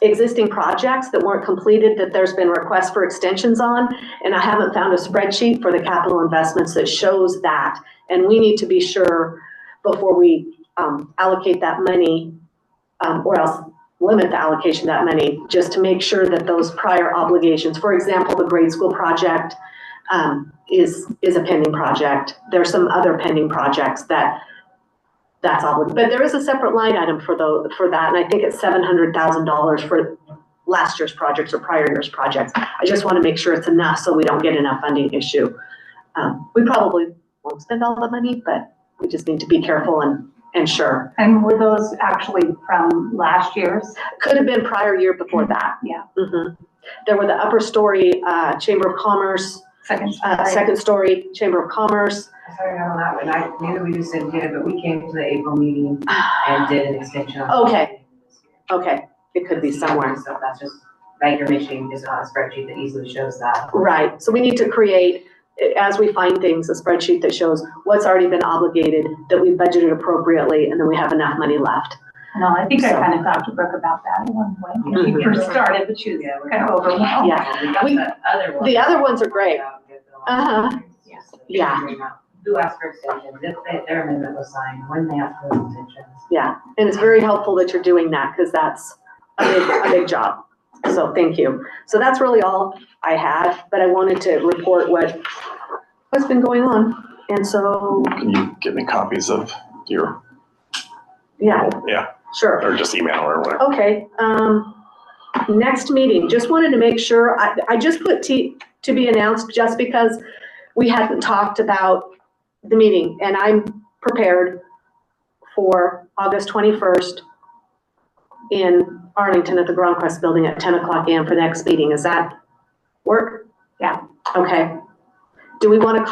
existing projects that weren't completed that there's been requests for extensions on, and I haven't found a spreadsheet for the capital investments that shows that, and we need to be sure before we allocate that money, or else limit the allocation of that money, just to make sure that those prior obligations, for example, the grade school project is a pending project. There's some other pending projects that's obligated, but there is a separate line item for that, and I think it's $700,000 for last year's projects or prior year's projects. I just want to make sure it's enough so we don't get in a funding issue. We probably won't spend all the money, but we just need to be careful and sure. And were those actually from last year's? Could have been prior year before that. Yeah. Mm-hmm. There were the upper story Chamber of Commerce, second story Chamber of Commerce. Sorry, on that one. Maybe we just didn't get it, but we came to the April meeting and did an extension. Okay. Okay. It could be somewhere. So that's just, Banker Michigan is not a spreadsheet that easily shows that. Right. So we need to create, as we find things, a spreadsheet that shows what's already been obligated, that we budgeted appropriately, and then we have enough money left. No, I think I kind of talked to Brooke about that at one point when we first started, but she was kind of overwhelmed. Yeah. The other ones are great. Uh-huh. Yeah. Who asked for extensions, if their amendment was signed, when they asked for extensions. Yeah, and it's very helpful that you're doing that, because that's a big job. So thank you. So that's really all I had, but I wanted to report what's been going on. And so. Can you get me copies of your? Yeah. Yeah. Sure. Or just email or whatever. Okay. Next meeting, just wanted to make sure, I just put to be announced just because we hadn't talked about the meeting, and I'm prepared for August 21st in Arlington at the Gronquest Building at 10 o'clock a.m. for the next meeting. Is that work? Yeah. Okay. Do we want to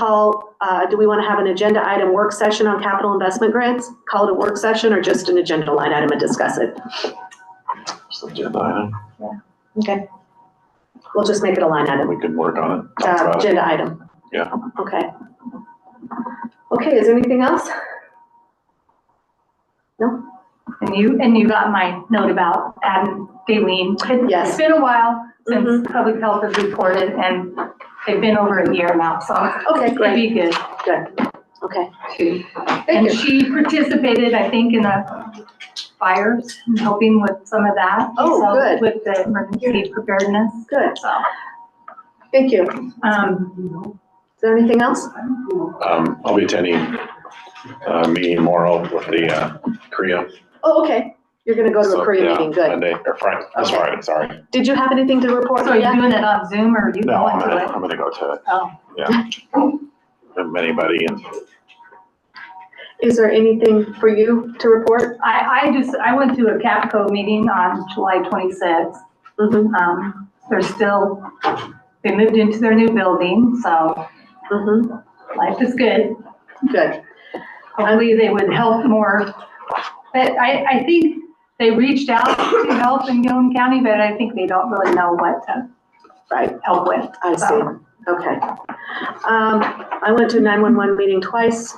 have an agenda item work session on capital investment grants? Call it a work session or just an agenda line item and discuss it? Just agenda item. Yeah. Okay. We'll just make it a line item. We could work on it. Talk about it. Agenda item. Yeah. Okay. Okay, is there anything else? No? And you got my note about adding Daleen. Yes. It's been a while since public health has reported, and they've been over a year now, so. Okay, great. It'd be good. Good. Okay. And she participated, I think, in the fires, and helping with some of that. Oh, so, good. With the emergency preparedness. Good. So. Thank you. Is there anything else? I'll be attending a meeting tomorrow with the Korea. Oh, okay. You're gonna go to a Korea meeting, good. Monday, or Friday, it's Okay. Friday, sorry. Did you have anything to report? So are you yet? doing it on Zoom or are you No, going to it? I'm gonna go to it, Oh. yeah. Haven't met anybody and Is there anything for you to report? I went to a Capco meeting on July 26th. They moved into their new building, so life is good. Good. Hopefully they would help more. But I think they reached out to help in Gilliam County, but I think they don't really know what to help with. I see. Okay. I went to a 911 meeting twice,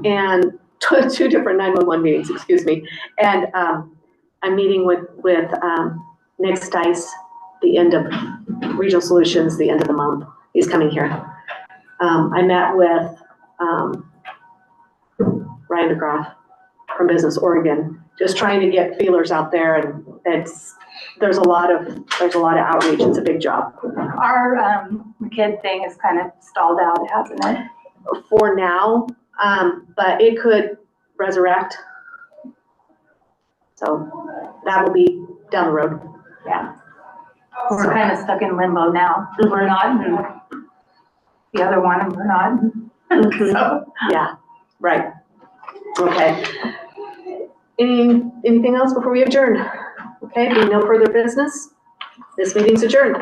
and two different 911 meetings, excuse me. And I'm meeting with Nick Stice, the end of Regional Solutions, the end of the month. He's coming here. I met with Ryan DeGraff from Business Oregon, just trying to get feelers out there, and there's a lot of outreach. It's a big job. Our kid thing is kind of stalled out, hasn't it? For now, but it could resurrect. So that will be down the road. Yeah. We're kind of stuck in limbo now. We're not in the other one, and we're not. So. Yeah, right. Okay. Anything else before we adjourn? Okay, being no further business, this meeting's adjourned.